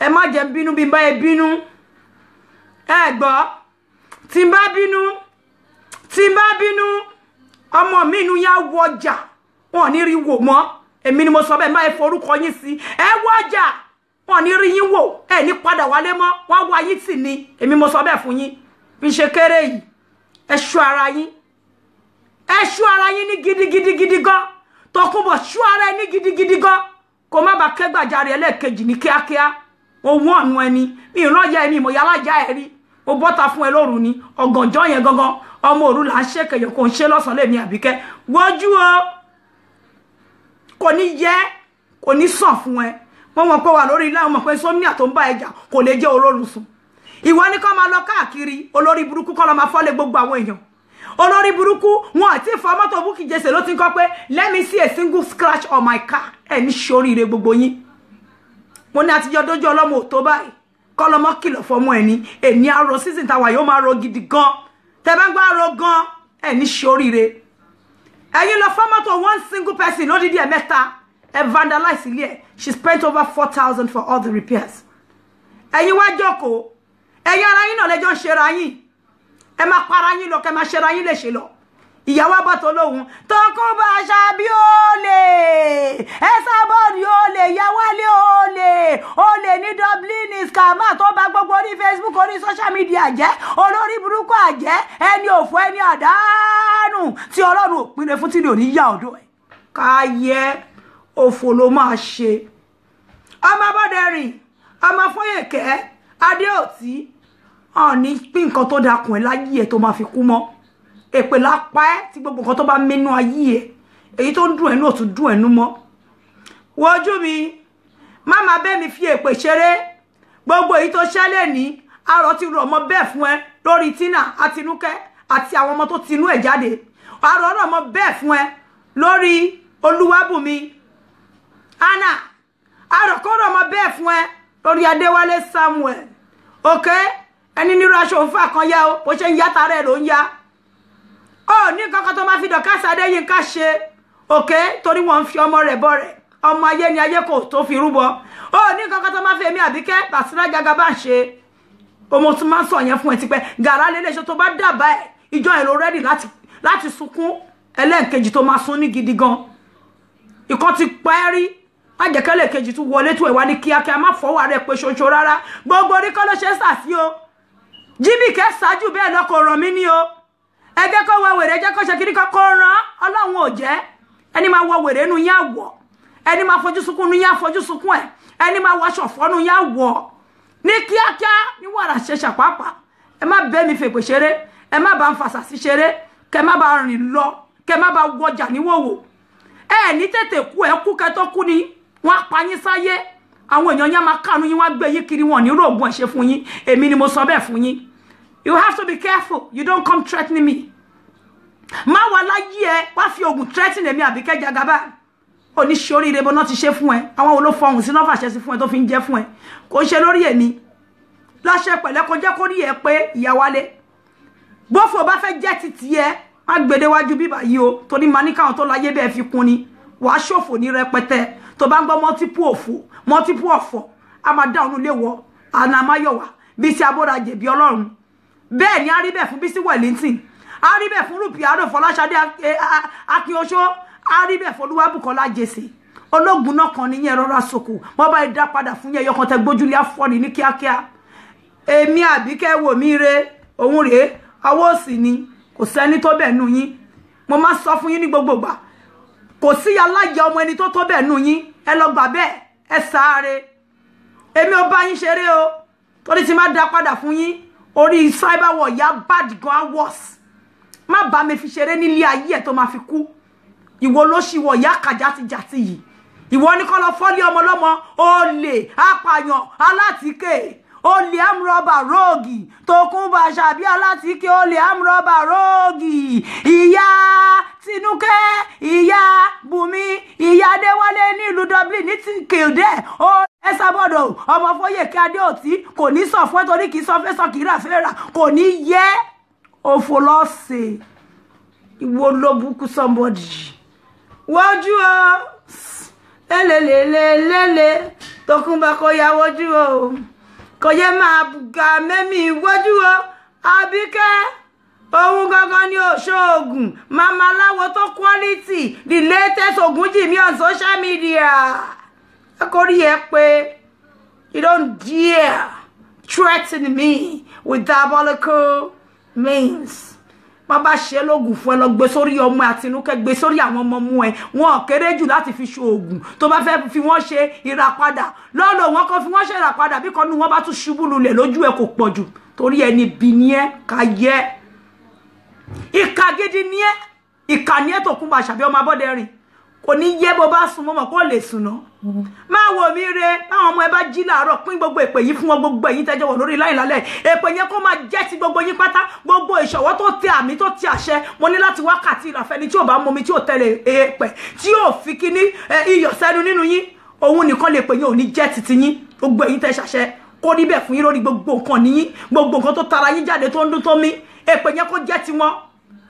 ẹ má jẹ́ bínú bí n bá ẹ bínú ẹ gbọ́ tí n bá bínú ọmọ mi inú yá wọjà wọn ní rí wò mọ́ èmi ni mo sọ bẹ́ẹ̀ má ẹ forúkọ yín sí ẹ wọjà wọn ní rí yín wò ẹ ní padà wálé mọ́ wọn wá yín tì ní èmi mo sọ bẹ́ẹ̀ fún yín bí ṣe kéré yìí ẹ ṣọ́ ara yín ní gidigidi gan Tòkunbọ̀ ṣọ́ ara ẹ ní gidigidi gan kó má bàa kẹ́gbàjarè ẹlẹ́ẹ̀kejì ní kíákíá òun ọ̀nù ẹni mi ìran ya ẹni mo yálà já ẹ rí mo bọ́ta fún ẹ lóru ni ọ̀gànjọ́ yẹn gangan ọmọ òru là ń ṣèkèyàn kò ń ṣe lọ́sàn-án lèmi Àbíkẹ́ wojú o kò ní yẹ kò ní sàn fún ẹ wọ́n mọ̀ pé wà lórí ilé àwọn mọ̀ pé sómìnà tó ń bá ẹjà kò lè jẹ́ olórun sùn ìwọ ní kó máa lọ káàkiri olórí burúkú kọ́ lọ máa fọ́lé gbogbo àwọn èèyàn olórí burúkú wọn àti ìfọ mọ́tò Bukky Jesse ló ti ń kọ́ pé let me see a single scratch on my car ẹ ní ṣoríire gbogbo yín mo ní àtijọ́ dójú ọlọ́mọ ò tó báyìí kọ́ lọ́mọ kìlọ̀ fọmọ ẹ̀ ní èmi àrò season tàwa yóò máa ro gidi gan tẹ bá gbọ́ àrò gan ẹ ní ṣoríire ẹ̀yin lọ fọ́ mọ́tò one single person lódìdí ẹ̀ mẹ́ta ẹ vandalize ilé ẹ̀ she spent over 4,000 for all the repairs ẹ̀yin wá jókòó ẹ̀yin ara yín náà lẹ́jọ́ ń ṣera yín ẹ máa para yín lọ kẹ máa ṣera yín lè ṣe lọ ìyàwó àbọ̀tọ̀ lóhun Tókunbọ̀ Àṣàbí olè ẹ sábọ̀ọ̀dì olè ìyàwálé olè ní Dublin scammer tó bá gbogbo orí Facebook orí social media jẹ́ olórí burúkú àjẹ́ ẹni òfò ẹni àdánù tí Ọlọ́run ò pinne fún tí ní òní yá ọ̀dọ̀ ẹ̀ káyẹ òfò ló máa ṣe ọmọ Bọ́dẹ̀rìn ọmọ Fóyèkẹ́ Adéòtí ní pín nǹkan tó dákun ẹ̀ láyé ẹ̀ tó máa fi kú mọ́ èpè lápá ẹ̀ tí gbogbo nǹkan tó bá mẹ́nu ayé ẹ̀ èyí tó ń dùn ẹnu ò tún dùn ẹnu mọ́ wojú mi má máa bẹ́ mi fi èpè ṣeré gbogbo èyí tó ṣẹlẹ̀ ní arọ ti rọ̀ mọ́ bẹ́ẹ̀ fún ẹ lórí Tina Àtinúkẹ́ àti àwọn ọmọ tó ti inú ẹ̀ jáde arọ rọ̀ mọ́ bẹ́ẹ̀ fún ẹ lórí Olúwabùnmi Anna arọ kọ́ rọ̀ mọ́ bẹ́ẹ̀ fún ẹ lórí Adéwálé Samuel okay ẹni nírú aṣọ òǹfà kan yá o bó ṣe ń yá tara ẹ̀ ló ń yá ó ní kankan tó máa fi Dorcas Adéyínká ṣe òkè torí wọ́n ń fi ọmọ rẹ̀ bọ́ rẹ̀ ọmọ ayé ni ayé kò tó fi rúbọ ó ní kankan tó máa fi èmi Àbíkẹ́ Basira Jagaban ṣe ọmọ tó máa ń sọ yẹn fún ẹ tipẹ́ gàrà lélẹ́ṣọ́ tó bá dábàá ẹ̀ ìjọ ẹ̀ ló rẹ́dì láti sunkún ẹlẹ́ǹkejì tó máa sún ní gidi gan ìkan ti pẹ́ rí má jẹ́ kẹ́lẹ̀ kejì tún wọlé tó ẹ̀ wá ní kíákíá má fọwọ́ rẹ̀ pé ṣoṣo rárá gbogbo orí kọ́ ló ṣe sàsí o Jíbìkẹ́ ṣáájú bẹ́ẹ̀ lọ kò ràn mí ní o ẹ jẹ́ kó wọ wèrè jẹ́ kó ṣe kiri kó ràn Ọlọ́run ò jẹ́ ẹni máa wọ wèrè nu yá wọ̀ ẹni máa fojú sunkún nu yá fojú sunkún ẹ̀ ẹni máa wọ aṣọ fọ́nu yá wọ̀ ní kíákíá ní wàrà ṣe ṣàpápá ẹ má bẹ́ mi fèpè ṣeré ẹ má bá ń fàṣàṣì ṣeré kẹ má bá rìn lọ kẹ má bá wọjà níwòwò ẹ ní tètè kú ẹ kú kẹ tó kú ni wọ́n á pa yín sáyé àwọn èèyàn yẹn máa kánú yín wọ́n á gbé yín kiri wọn ní rògbòn ẹ̀ ṣe fún yín èmi ni mo sọ bẹ́ẹ̀ fún yín. You have to be careful. You don't come threatening me. Má wá láyé ẹ wá fi ogun threaten èmi Àbíkẹ́ Jagaban. Ó ní ṣoríire bó náà ti ṣe fún ẹ. Àwọn wo ló fọhùn sí náà fàṣẹ sí fún ẹ tó fi ń jẹ fún ẹ. Kò ṣe lórí èmi. Láṣẹ pẹ̀lẹ́ kó jẹ́ kó rí ẹ pé ìyàwálé. Gbófò bá fẹ́ jẹ́ títí ẹ má gbèdé wájú bíbà yìí o torí máa ní káwọn tó láyé bẹ́ẹ̀ fi kún ni. Wàá ṣòfò ní rẹpẹtẹ. Tó bá ń gbọ́ multiple ọ̀fọ̀ a máa dá òun lé wọ àná amáyọ̀wá bí ti abórajè bí Ọlọ́run. Bẹ́ẹ̀ ni a rí bẹ́ẹ̀ fún Bísí Wellington a rí bẹ́ẹ̀ fún Rúpìárò Fọláṣadé Akínọṣó a rí bẹ́ẹ̀ fún Olúwabùkọ́lá Jesse ológun náà kan níyẹn rọra sòkò wọ́n bá dá padà fún yẹn yọkàn tẹ gbójúlé afọ́ni ní kíákíá èmi Àbíkẹ́ wò mí re òun rèé ọwọ́ òsì ni kò sẹ́ni tó bẹ́ẹ̀ nù yín mo máa sọ fún yín ní gbogbo gbà kò sí alájà ọmọ ẹni tó bẹ́ẹ̀ nù yín ẹ lọ gbà bẹ́ẹ̀ ẹ sáré èmi ò bá yín ṣeré o torí ti má dá padà fún yín orí cyber war ya bad gan worse má bá mi fi ṣeré nílé ayé ẹ̀ tó máa fi kú ìwọ ló ṣì wọ̀ ya kàjá ti jàtì yìí ìwọ ní kó lọ fọ́lé ọmọ lọ́mọ olè apàyàn alátìké olè amúrọ̀bà róògì Tókunbọ̀ Àṣàbí alátìké olè amúrọ̀bà róògì ìyá Tinúkẹ́ ìyá Bùnmi ìyá Adéwálé nílùú Dublin ní ti kéde ó Ẹsàbọ̀dọ̀ ọmọ Fóyèké Adéòtí kò ní sọ fún ẹ torí kì í sọ fẹ́ sọ kì í rà fẹ́ rà kò ní yẹ òfò lọ́sẹ̀ ìwọ ló búkú somebody wọ́jú o lélelélélélé Tókunbọ̀ kò yá wọ́jú o kò yẹ máa bùgà mẹ́mí wọ́jú o Àbíkẹ́ ohun gangan ni òṣòògùn mama láwo tó quality the latest Ògúnjìmí on social media kórí ẹ pé you don't dare threaten me with diabolical means má bá ṣe lóògùn fún ẹ lọ gbé sórí ọmọ Àtinúkẹ́ gbé sórí àwọn ọmọ mú ẹ wọn kéré jù láti fi ṣoògùn tó bá fẹ́ fi wọ́n ṣe ìràpadà lọ́lọ́ wọn kan fi wọ́n ṣe ìràpadà bí kan nu wọn bá tún ṣubú lulẹ̀ lójú ẹ kò pọ̀ jù torí ẹni bí ni ẹ ká yẹ ìkà gidi ni ẹ ìkà ni ẹ Tókunbọ̀ Àṣàbí ọmọ Abọ́dẹrìn kò ní yẹ bó bá sùn mọ́ kó lè sùn náà máa wò mí re báwọn ọmọ ẹ bá jí láàárọ̀ pín gbogbo èpè yìí fún wọn gbogbo ẹ̀yin tẹ́jọ́ wọ̀ lórí láì lálẹ́ èpè yẹn kó máa jẹ́ ti gbogbo yín pátá gbogbo ìṣọ̀wọ́ tó tẹ àmì tó ti àṣẹ mo ní láti wákàtí ìràfẹ́ni tí ò bá mọmi tí ò tẹ̀lé èpè tí ò fi kíní iyọ̀ sẹ́nu nínú yín òun nìkan lè pè yín ò ní jẹ́ titi yín gbogbo ẹ̀yin tẹ́ ṣàṣẹ kó rí bẹ́ẹ̀ fún yín lórí gbogbo nǹkan níyín gbogbo nǹkan tó tara yín jáde tó ń dún tó mí èpè yẹn kó jẹ́ ti wọn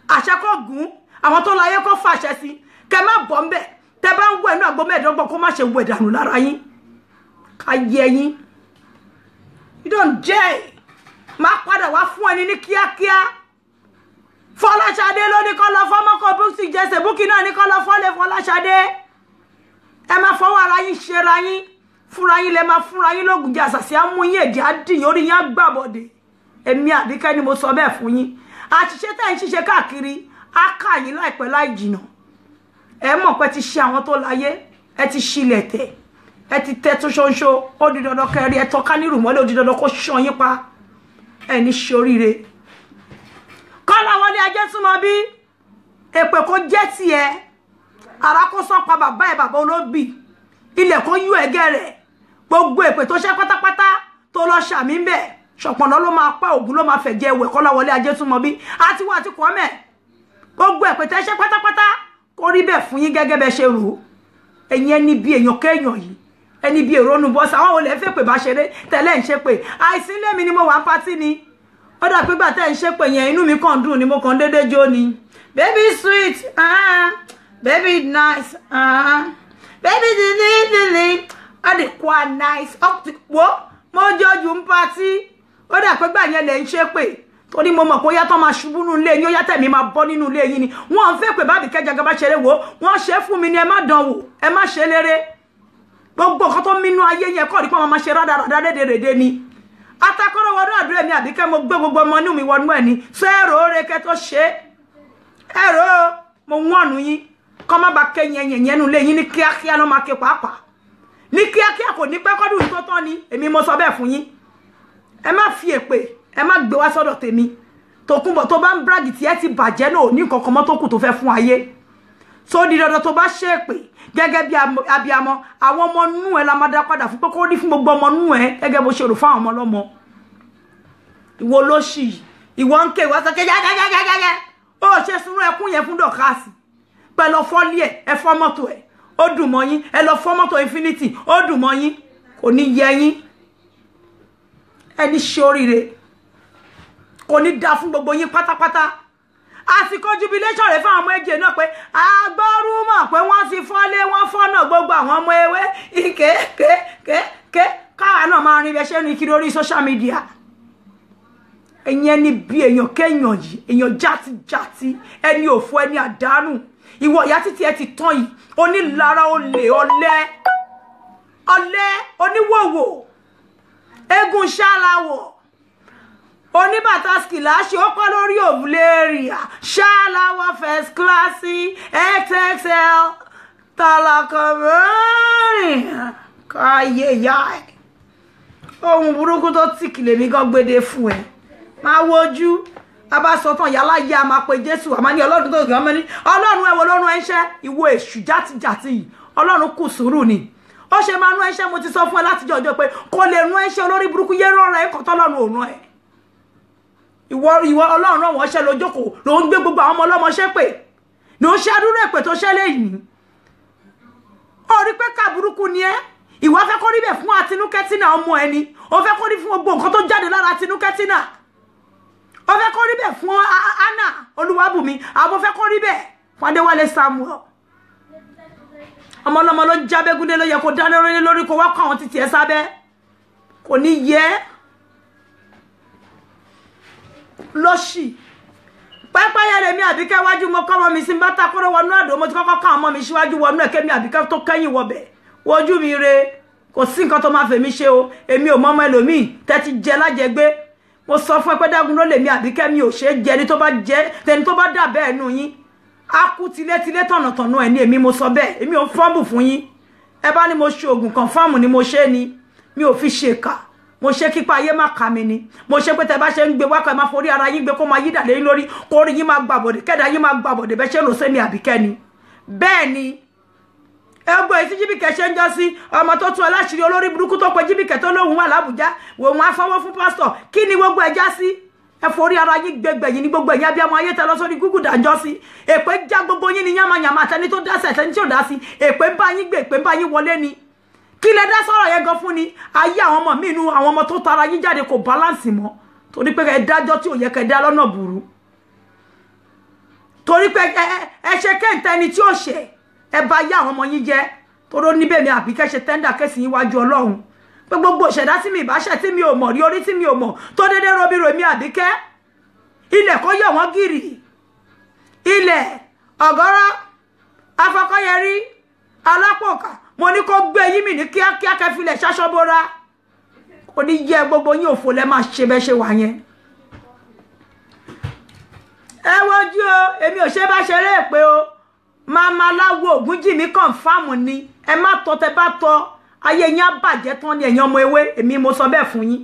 àṣẹ kó gùn àwọn tó láyé kó fàṣẹ sí kẹ má bọ́ ń bẹ̀ tẹ bá ń wẹ̀ ní àgbo mẹ́ẹ̀ẹ́dọ́gbọ̀n kó má ṣe wẹ̀ dànù lára yín ká yẹ yín you don't dare máa padà wá fún ẹni ní kíákíá Fọláṣadé ló ní kó lọ fọ́mọ́kọ̀ búkì jẹsẹ̀ búkì náà ní kó lọ fọ́lẹ̀ Fọláṣadé ẹ máa fọwọ́ ara yín ṣera yín fúnra yín lẹ máa fúnra yín lóògùn jẹ àṣàṣì amú yín èdè àdìyàn orí yín àgbàbọ̀dé èmi Àbíkẹ́ ni mo sọ bẹ́ẹ̀ fún yín àṣìṣe tẹ́ ń ṣiṣẹ́ káàkiri á kà yín láìpẹ́ láì jìnà ẹ mọ̀ pé ti ṣe àwọn tó láyé ẹ ti ṣílẹ̀ tẹ̀ ẹ ti tẹ́ tó ṣoṣo ó di dandan kẹrí ẹ tọ́ka ní rùmọ́lẹ̀ ó di dandan kó ṣan yín pa ẹ ní ṣoríire Kọ́lá Wọlé Ajétúmọ̀bí èpè kó jẹ́ tiẹ̀ ara kó sán pa bàbá ẹ bàbá olóbì ilẹ̀ kó yú ẹ̀gẹ́ rẹ̀ gbogbo èpè tó ṣe pátápátá tó lọ ṣàmì ń bẹ̀ ṣọ̀pọ̀nà ló máa pa ògùn ló máa fẹ̀jẹ̀ ẹ̀wẹ̀ Kọ́lá Wọlé Ajétúmọ̀bí àti wọ́n àti Kwame gbogbo èpè tẹ́ ṣe pátápátá kó rí bẹ́ẹ̀ fún yín gẹ́gẹ́ bẹ́ ṣe rò ẹ̀yin ẹni bí èèyàn kéèyàn yìí ẹni bí èrò nu bọ́sà àwọn olè fẹ́ pè bá ṣeré tẹ́lẹ̀ ń ṣe pé àìsí lèmi ni mo wà ń patí ni ó dà pé gbà tẹ́ ń ṣe pé yẹn inú mi kàn dùn ni mo kàn déédéé jó ni baby sweet baby nice baby dìlì ọdẹ kwa nice wo mo jọjú ń patí ó dà pé gbà yẹn lè ń ṣe pé torí mo mọ̀ pé ó yàtọ̀ máa ṣubú nínú ilé yín ó yàtọ̀ mi máa bọ́ nínú ilé yín ni wọ́n fẹ́ pé bábí kẹjọ bá ṣeré wò wọ́n ṣe fún mi ni ẹ má dán wò ẹ má ṣe léré gbogbo nǹkan tó mínú ayé yẹn kọ́ rí pé wọ́n máa ṣe rádaràdá rédèrèdè ni atakọ́rọ̀ wọnú àdúrà mi Àbíkẹ́ mo gbé gbogbo ọmọ inú mi wọnú ẹ̀ ni sọ ẹ̀rọ orékẹ́ tó ṣe ẹ̀rọ mo wọ́n yín kọ́ má ba kẹ́ yẹn nínú ilé yín ní kíákíá ló máa ké pàápàá ní kíákíá kò ní pẹ́ kọ́dún yìí tó tán ni èmi mo sọ bẹ́ẹ̀ fún yín ẹ má fi èpè ẹ má gbé wá sọ́dọ̀ tèmi Tókunbọ̀ tó bá ń bragi tí ẹ ti bàjẹ́ náà ní nǹkan kan mọ́ tó kù tó fẹ́ fún ayé so di dandan tó bá ṣépè gẹ́gẹ́ bí abiyamọ àwọn ọmọ nú ẹ la máa dá padà fún pé kó rí fún gbogbo ọmọ nú ẹ gẹ́gẹ́ bó ṣe rò fún àwọn ọmọ lọ́mọ ìwọ lóṣì ìwọ ń ké ìwọ sọ ké gẹ́gẹ́gẹ́gẹ́ ó ṣe sunú ẹkún yẹn fún Dọ̀kásì pẹ̀lú fọ́lí ẹ fọ́ mọ́tò ẹ ó dùn mọ́ yín ẹ lọ fọ́ mọ́tò Infinity ó dùn mọ́ yín kò ní yẹ yín ẹni ṣe oríire kò ní dá fún gbogbo yín pátápátá àsìkò jubilation rẹ̀ fún àwọn ẹjẹ náà pé agbọ́rúmọ̀ pé wọ́n ti fọ́lé wọ́n fọ́nà gbogbo àwọn ọmọ ewé ìkékékéké káwa náà máa rin ẹṣẹ́ ní kiri orí social media ẹ̀yin ẹni bí èèyàn kéèyàn yìí èèyàn játijàti ẹni òfò ẹni àdánù ìwọ ìyá títí ẹ ti tán yìí onílára olè ọ̀lẹ oníwòwò egun ṣáláwọ̀ oníbàtà skìláṣì ó kọ́ lórí òbúlẹ́rìà ṣáláwọ̀ first class XXL tàlàkọ̀mọ́rin káyé yá ẹ̀ ohun burúkú tó tìkìlẹ̀ mi gan gbédè fún ẹ máa wojú abá sọ tán yálà yá máa pe Jésù àmá ní ọlọ́run tó gbọ́n mẹ́ni ọlọ́run ẹ̀wọ̀ lọ́run ẹ̀ṣẹ́ ìwọ èṣù játijàti Ọlọ́run kù sùúrù ni ó ṣe máa rán iṣẹ́ mo ti sọ fún ẹ láti jọjọ pé kò lè rán iṣẹ́ olórí burúkú yé rán ẹ kọ́ tọ́lọ́run ò rán ẹ ìwọ Ọlọ́run rán wọn ṣẹ́ lójókòó ló ń gbé gbogbo àwọn ọmọ ọlọ́mọ ṣépè ní ó ṣe àdúrà èpè tó ṣẹlẹ̀ yìí ó rí pé ká burúkú ni ẹ ìwọ fẹ́ kó rí bẹ́ẹ̀ fún Àtinúkẹ́ Tina ọmọ ẹni ó fẹ́ kó rí fún gbogbo nǹkan tó jáde lára Àtinúkẹ́ Tina ó fẹ́ kó rí bẹ́ẹ̀ fún Anna Olúwabùnmi àbó fẹ́ kó rí bẹ́ẹ̀ fún Adéwálé Samuel ọmọ ọlọ́mọ ló jábẹ́gúndé ló yẹ kó dáná lórí kó wá kọ́ àwọn títí ẹ sábẹ́ kò ní yẹ lọ́ṣì pẹ́pẹ́yẹ lèmi Àbíkẹ́ wájú mo kọ́ ọmọ mi sí bátà kóró wọnú àdó mo ti kọ́kọ́ ká ọmọ mi síwájú wọnú ẹ̀kẹ́ mi Àbíkẹ́ tó kẹ́yìn wọbẹ̀ wojú mi re kò sí nǹkan tó máa fèmí ṣe o èmi ò mọ́mọ́ ẹlòmíì tẹ́tí jẹ lájẹgbé mo sọ fún ẹ pé dágun ló lèmi Àbíkẹ́ mi ò ṣe é jẹ tẹni tó bá dà bẹ́ẹ̀ nù yín á kú tilétilé tọ̀nàtọ̀nà ẹ̀ ní èmi mo sọ bẹ́ẹ̀ èmi ò fọ́ọ̀mù fún yín ẹ bá ní mo ṣe oògùn kan fọ́ọ̀mù ni mo ṣe ni mi ò fi ṣe kà mo ṣe kípa ayé má kà mí ni mo ṣe pé tẹ bá ṣe ń gbé wákà ẹ má forí ara yín gbé kó máa yí dàlé yín lórí kó rí yín máa gbàbọ̀dé kẹ́dà yín máa gbàbọ̀dé bẹ́ẹ̀ ṣe ń lò sẹ́mi Àbíkẹ́ ni bẹ́ẹ̀ ni ẹgbẹ́ èyí tí Jíbìkẹ́ ṣe ń jọ sí ọmọ tó tún aláṣìírí olórí burúkú tó pe Jíbìkẹ́ tó lóhùn wà l'Àbújá wò wọn afọwọ́ fún pásítọ̀ kí ni gbogbo ẹja sí ẹ forí ara yín gbẹgbẹ yín ní gbogbo ẹ̀yìn abiyamọ ayé tẹ lọ sórí Google dájọ́ sí èpè já gbogbo yín ní yàmàyàmà àtẹni tó dá sí àtẹni tí ò dá sí èpè ń bá yín gbé èpè ń bá yín wọlé ni kí lẹ dá sọ̀rọ̀ yẹn gan fún ni ayé àwọn ọmọ mi inú àwọn ọmọ tó tara yín jáde kò balance mọ́ torí pé ẹ dájọ́ tí ò yẹ kẹ́ dá lọ́nà burú torí pé ẹ ṣe kẹ́ńtà ẹni tí ò ṣe ẹ bá yá àwọn ọmọ yín jẹ́ toro níbẹ̀ mi Àbíkẹ́ ṣe tẹ́ndà kẹ́sì yín wájú Ọlọ́run pé gbogbo ìṣẹ̀dá tí mi ìbáṣẹ̀ tí mi ò mọ̀ rí orí tí mi ò mọ̀ tó dédé robiro mi Àbíkẹ́ ilẹ̀ kó yọ̀ wọ́n gírì ilẹ̀ ọ̀gọ́rọ́ afọkọ́yẹrí alápòkà mo ní kó gbé yín mi ní kíákíá kẹfilẹ̀ ṣaṣọ́bóra kò ní yẹ gbogbo yín òfò lẹ́ máa ṣe bẹ́ ṣe wà yẹn ẹ wojú o èmi ò ṣe bá ṣeré èpè o mama láwo Ògúnjìmí confirm ni ẹ má tọ́ tẹ bá tọ́ ayé yín á bàjẹ́ tán ni ẹ̀yin ọmọ ewé èmi mo sọ bẹ́ẹ̀ fún yín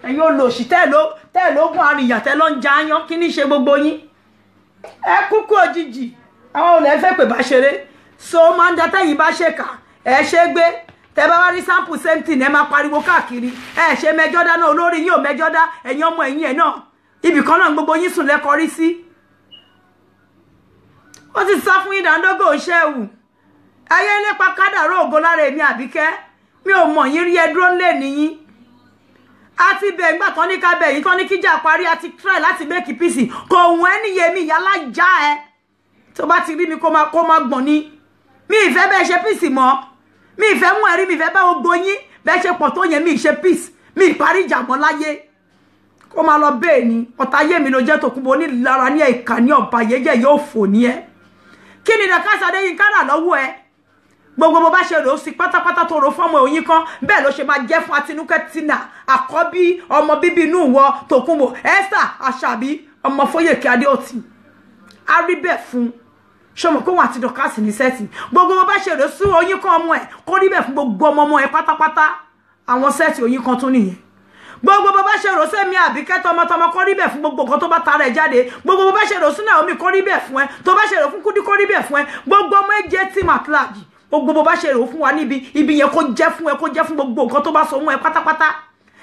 ẹ̀yin olòṣì tẹ́ lógún àríyàn tẹ́ lọ ń ja yán kí ní ṣe gbogbo yín ẹ kúkú òjijì àwọn olè fẹ́ pè bá ṣeré so máa ń da tẹ́yìn bá ṣèkà ẹ ṣe gbé tẹ bá wá rí sample same thing ẹ máa pariwo káàkiri ẹ ṣe mẹjọ dá náà olórí yín ò mẹjọ dá ẹ̀yin ọmọ ẹ̀yin ẹ̀ náà ibì kan náà gbogbo yín sùn lẹ́kọrí sí ó ti sá fún ìdádógó ṣẹ́wù ayé lépa kádàrá ògo lára èmi Àbíkẹ́ mi ò mọ̀ yín rí ẹ dúró lé nìyín àti bẹ̀ ńgbà tán ní ká bẹ̀ yín tán ní kíjà parí àti try láti make peace kò wọ́n ẹnìyẹ mi yálà já ẹ tó bá ti rí mi kó máa gbọ̀n ni mi ìfẹ́ bẹ́ẹ̀ ṣe peace mọ́ mi ìfẹ́ mú ẹ̀rí mi ìfẹ́ bá gbogbo yín bẹ́ẹ̀ ṣe pọ̀ tó yẹn mi ìṣe peace mi ìparí ìjà mọ́ láyé kó máa lọ bẹ́ẹ̀ ni ọ̀tá ayé mi ló jẹ́ Tòkunbọ̀ onílára ní ẹ̀ka ní ọ̀bà yẹ́yẹ́ yóò fò ní ẹ kí ni Dorcas Adéyínká rà lọ́wọ́ ẹ gbogbo bó bá ṣe rò ó sí pátápátá tó rò fọ́mọ òyìn kan bẹ́ẹ̀ ló ṣe máa jẹ́ fún Àtinúkẹ́ Tina àkọ́bí ọmọ bíbí inú ìwọ Tòkunbọ̀ Esther Àṣàbí ọmọ Fóyèké Adéọ̀tì á rí bẹ́ẹ̀ fún ṣọmọ kó wọn àti Dorcas ní sẹ́ẹ̀tì gbogbo bó bá ṣe rò sí òyìn kan ọmọ ẹ kó rí bẹ́ẹ̀ fún gbogbo ọmọ ẹ pátápátá àwọn sẹ́ẹ̀tì òyìn kan tún nìyẹn gbogbo bó bá ṣe rò sẹ́mi Àbíkẹ́ tọmọtọmọ kó rí bẹ́ẹ̀ fún gbogbo nǹkan tó bá tara ẹ̀ jáde gbogbo bó bá ṣe rò sí Naomi kó rí bẹ́ẹ̀ fún ẹ tó bá ṣe rò fún Kúdí kó rí bẹ́ẹ̀ fún ẹ gbogbo ọmọ ẹ jẹ́ team at large gbogbo bó bá ṣe rò fún wa níbi ibi yẹn kó jẹ́ fún ẹ kó jẹ́ fún gbogbo nǹkan tó bá so mú ẹ pátápátá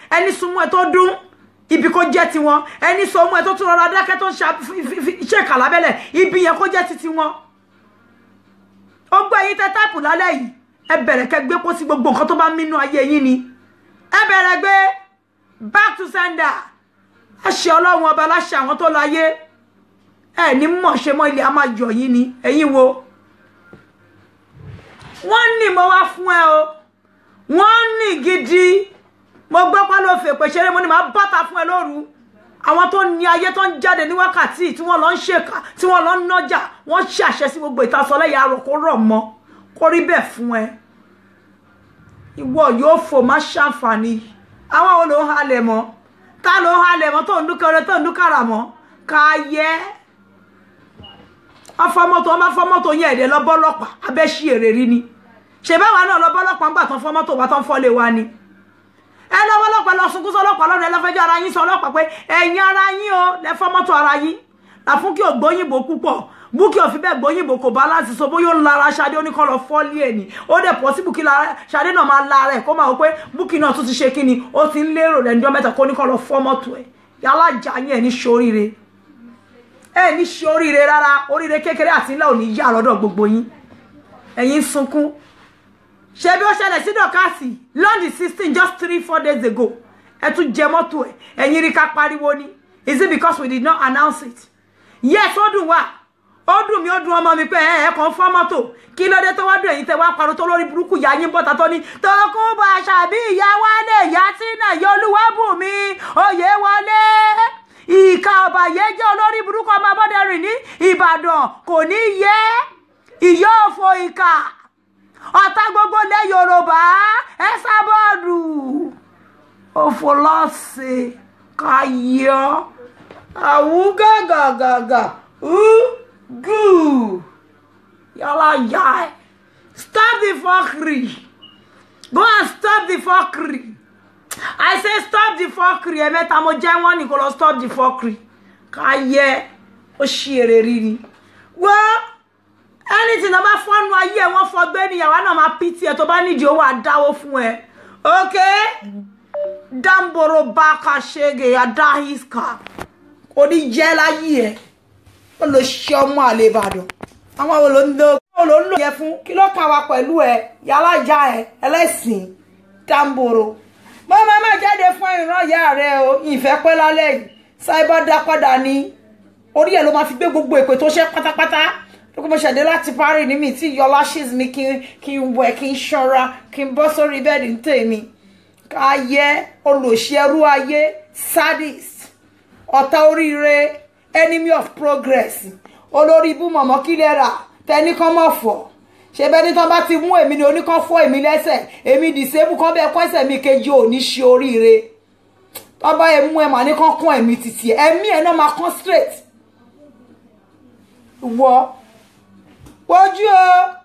ẹni súnmọ́ ẹ tó dún ibi kó jẹ́ tiwọn ẹni so mú ẹ tó tún rọra dákẹ́ tó ṣe kàlábẹ́lẹ̀ ibi yẹn kó jẹ́ ti tiwọn ó gbé yín tẹ táìpù lálẹ́ yìí ẹ bẹ̀rẹ̀ kẹ́ gbé kó sí gbogbo nǹkan tó bá mínú ayé yín ni ẹ bẹ̀rẹ̀ gbé back to sender àṣẹ Ọlọ́run ọba láṣẹ àwọn tó láyé ẹ ní mọ̀ ṣe mọ́ ilé a máa yọ yín ni ẹ̀yin wo wọ́n ní mo wá fún ẹ o wọ́n ní gidi mo gbọ́ pá ló fèpè ṣeré mo ní máa bàtà fún ẹ lóru àwọn tó ní ayé tó ń jáde ní wákàtí tí wọ́n lọ ń ṣèkà tí wọ́n lọ ń nọjà wọ́n ṣàṣẹ sí gbogbo ìtasọlẹ́yà àrò kó rọ̀ mọ́ kó rí bẹ́ẹ̀ fún ẹ ìwọ yóò fò má ṣàǹfààní àwọn wo ló ń halẹ̀ mọ́ ta ló ń halẹ̀ mọ́ tó ń dúkẹ́rẹ́ tó ń dúkàrà mọ́ ká yẹ afọmọtò ọmọ afọmọtò yẹn ẹ̀dẹ̀ lọ́bọ́lọ́pàá abẹ́ṣí èrè rí ni ṣe báwa náà lọ́bọ́lọ́pàá ń gbà tán fọmọtò wa tán fọ́lé wa ni ẹ lọ́bọ́lọ́pàá lọ sunkún sọlọ́pàá lọ́nà ẹ lọ́fẹ́jọ́ ara yín sọ ọlọ́pàá pé ẹ̀yin ara yín o lẹ fọmọtò ara yín làfún kí ògbóyìnbó púpọ̀ Bukky ò fi bẹ́ẹ̀ gbóyìnbó kò balance so bóyá ó ń lara Ṣadé ó ní kó lọ fọ́lí ẹ̀ ni ó dẹ̀ possible kí Ṣadé náà máa lara ẹ̀ kó máa wò pé Bukky náà tún ti ṣe kí ni ó ti ń lérò rẹ̀ níjọ́ mẹ́ta kó ní kó lọ fọ́ mọ́tò ẹ̀ yálà jà yín ẹ̀ ní ṣoríire rárá oríire kékeré àti ńlá ò ní yà lọ́dọ̀ gbogbo yín ẹ̀yin sunkún ṣe bí ó ṣẹlẹ̀ sí Dọ̀kásì London 16 just 3-4 days ago ẹ tún jẹ mọ́tò ẹ̀ ẹ̀yin rí ká pariwo ni is it because we did not announce it yes ó dùn wá ó dùn mí ó dùn ọmọ mi pé ẹ kàn fọ́ mọ́tò kí ló dé tó wá dùn ẹ̀yin tẹ́ wá parọ́ tó lórí burúkú yá yín bọ́ta tó ní Tókunbọ̀ Àṣàbí ìyá Wálé ìyá Tínà ìyá Olúwabùnmi Oyèwọlé ìka ọ̀bàyéjẹ́ olórí burúkú ọmọ Abọ́dẹrìn ní Ìbàdàn kò ní yẹ ìyá òfò ìka ọ̀tá gbogbo lẹ́ Yorùbá ẹ sábọ́ọ̀dù òfò lọ́sẹ̀ káyọ́ àwùgàgàgàgà gù yálà yá ẹ stop the fuckery go and stop the fuckery I say stop the fuckery ẹ̀mẹ́ta mo jẹ́ wọ́n ní kó lọ stop the fuckery káyẹ́ ó ṣí èrè rírí wọ́n anything náà bá fọ́nù ayé wọn fọgbẹ́ níyàwó náà máa pìtì ẹ̀ tó bá nídìí owó àdáwó fún ẹ okay damboro baka ṣege adahiska kò ní jẹ́ láyé ẹ̀ ó lọ ṣe ọmọ àlè Ìbàdàn àwọn olóńdó yẹ fún kí ló kà wá pẹ̀lú ẹ yálà já ẹ ẹlẹ́sìn damboro mo máa jáde fún ìran ìyá rẹ o ìfẹ́ pẹ́ lálẹ́ yìí sáíbà dá padà ní orí ẹ̀ ló máa fi gbé gbogbo èpè tó ṣe pátápátá tó kọ́ mo ṣẹ̀dé láti Paris ní mi tí yọlá ṣíz mi kí n wẹ̀ kí n ṣọ́ra kí n bọ́ sórí bẹ́ẹ̀dì ní tèmi káyé olùṣẹ́rú ayé sadist ọ̀tá oríire enemy of progress olórí ibú mọ̀mọ́ kílẹ̀ rà tẹ́ni kan mọ̀ fọ̀ ṣe bẹ́ẹ̀ ní tán bá ti mú èmi ní oníkan fọ́ èmi lẹ́sẹ̀ èmi dìsébù kan bẹ́ẹ̀ kọ́ ẹsẹ̀ mi kejì ò ní ṣe oríire tán bá ẹ mú ẹ mà ní kán kún ẹ̀mí títì ẹ̀mí ẹ̀ náà máa kán straight wọ́ ojú o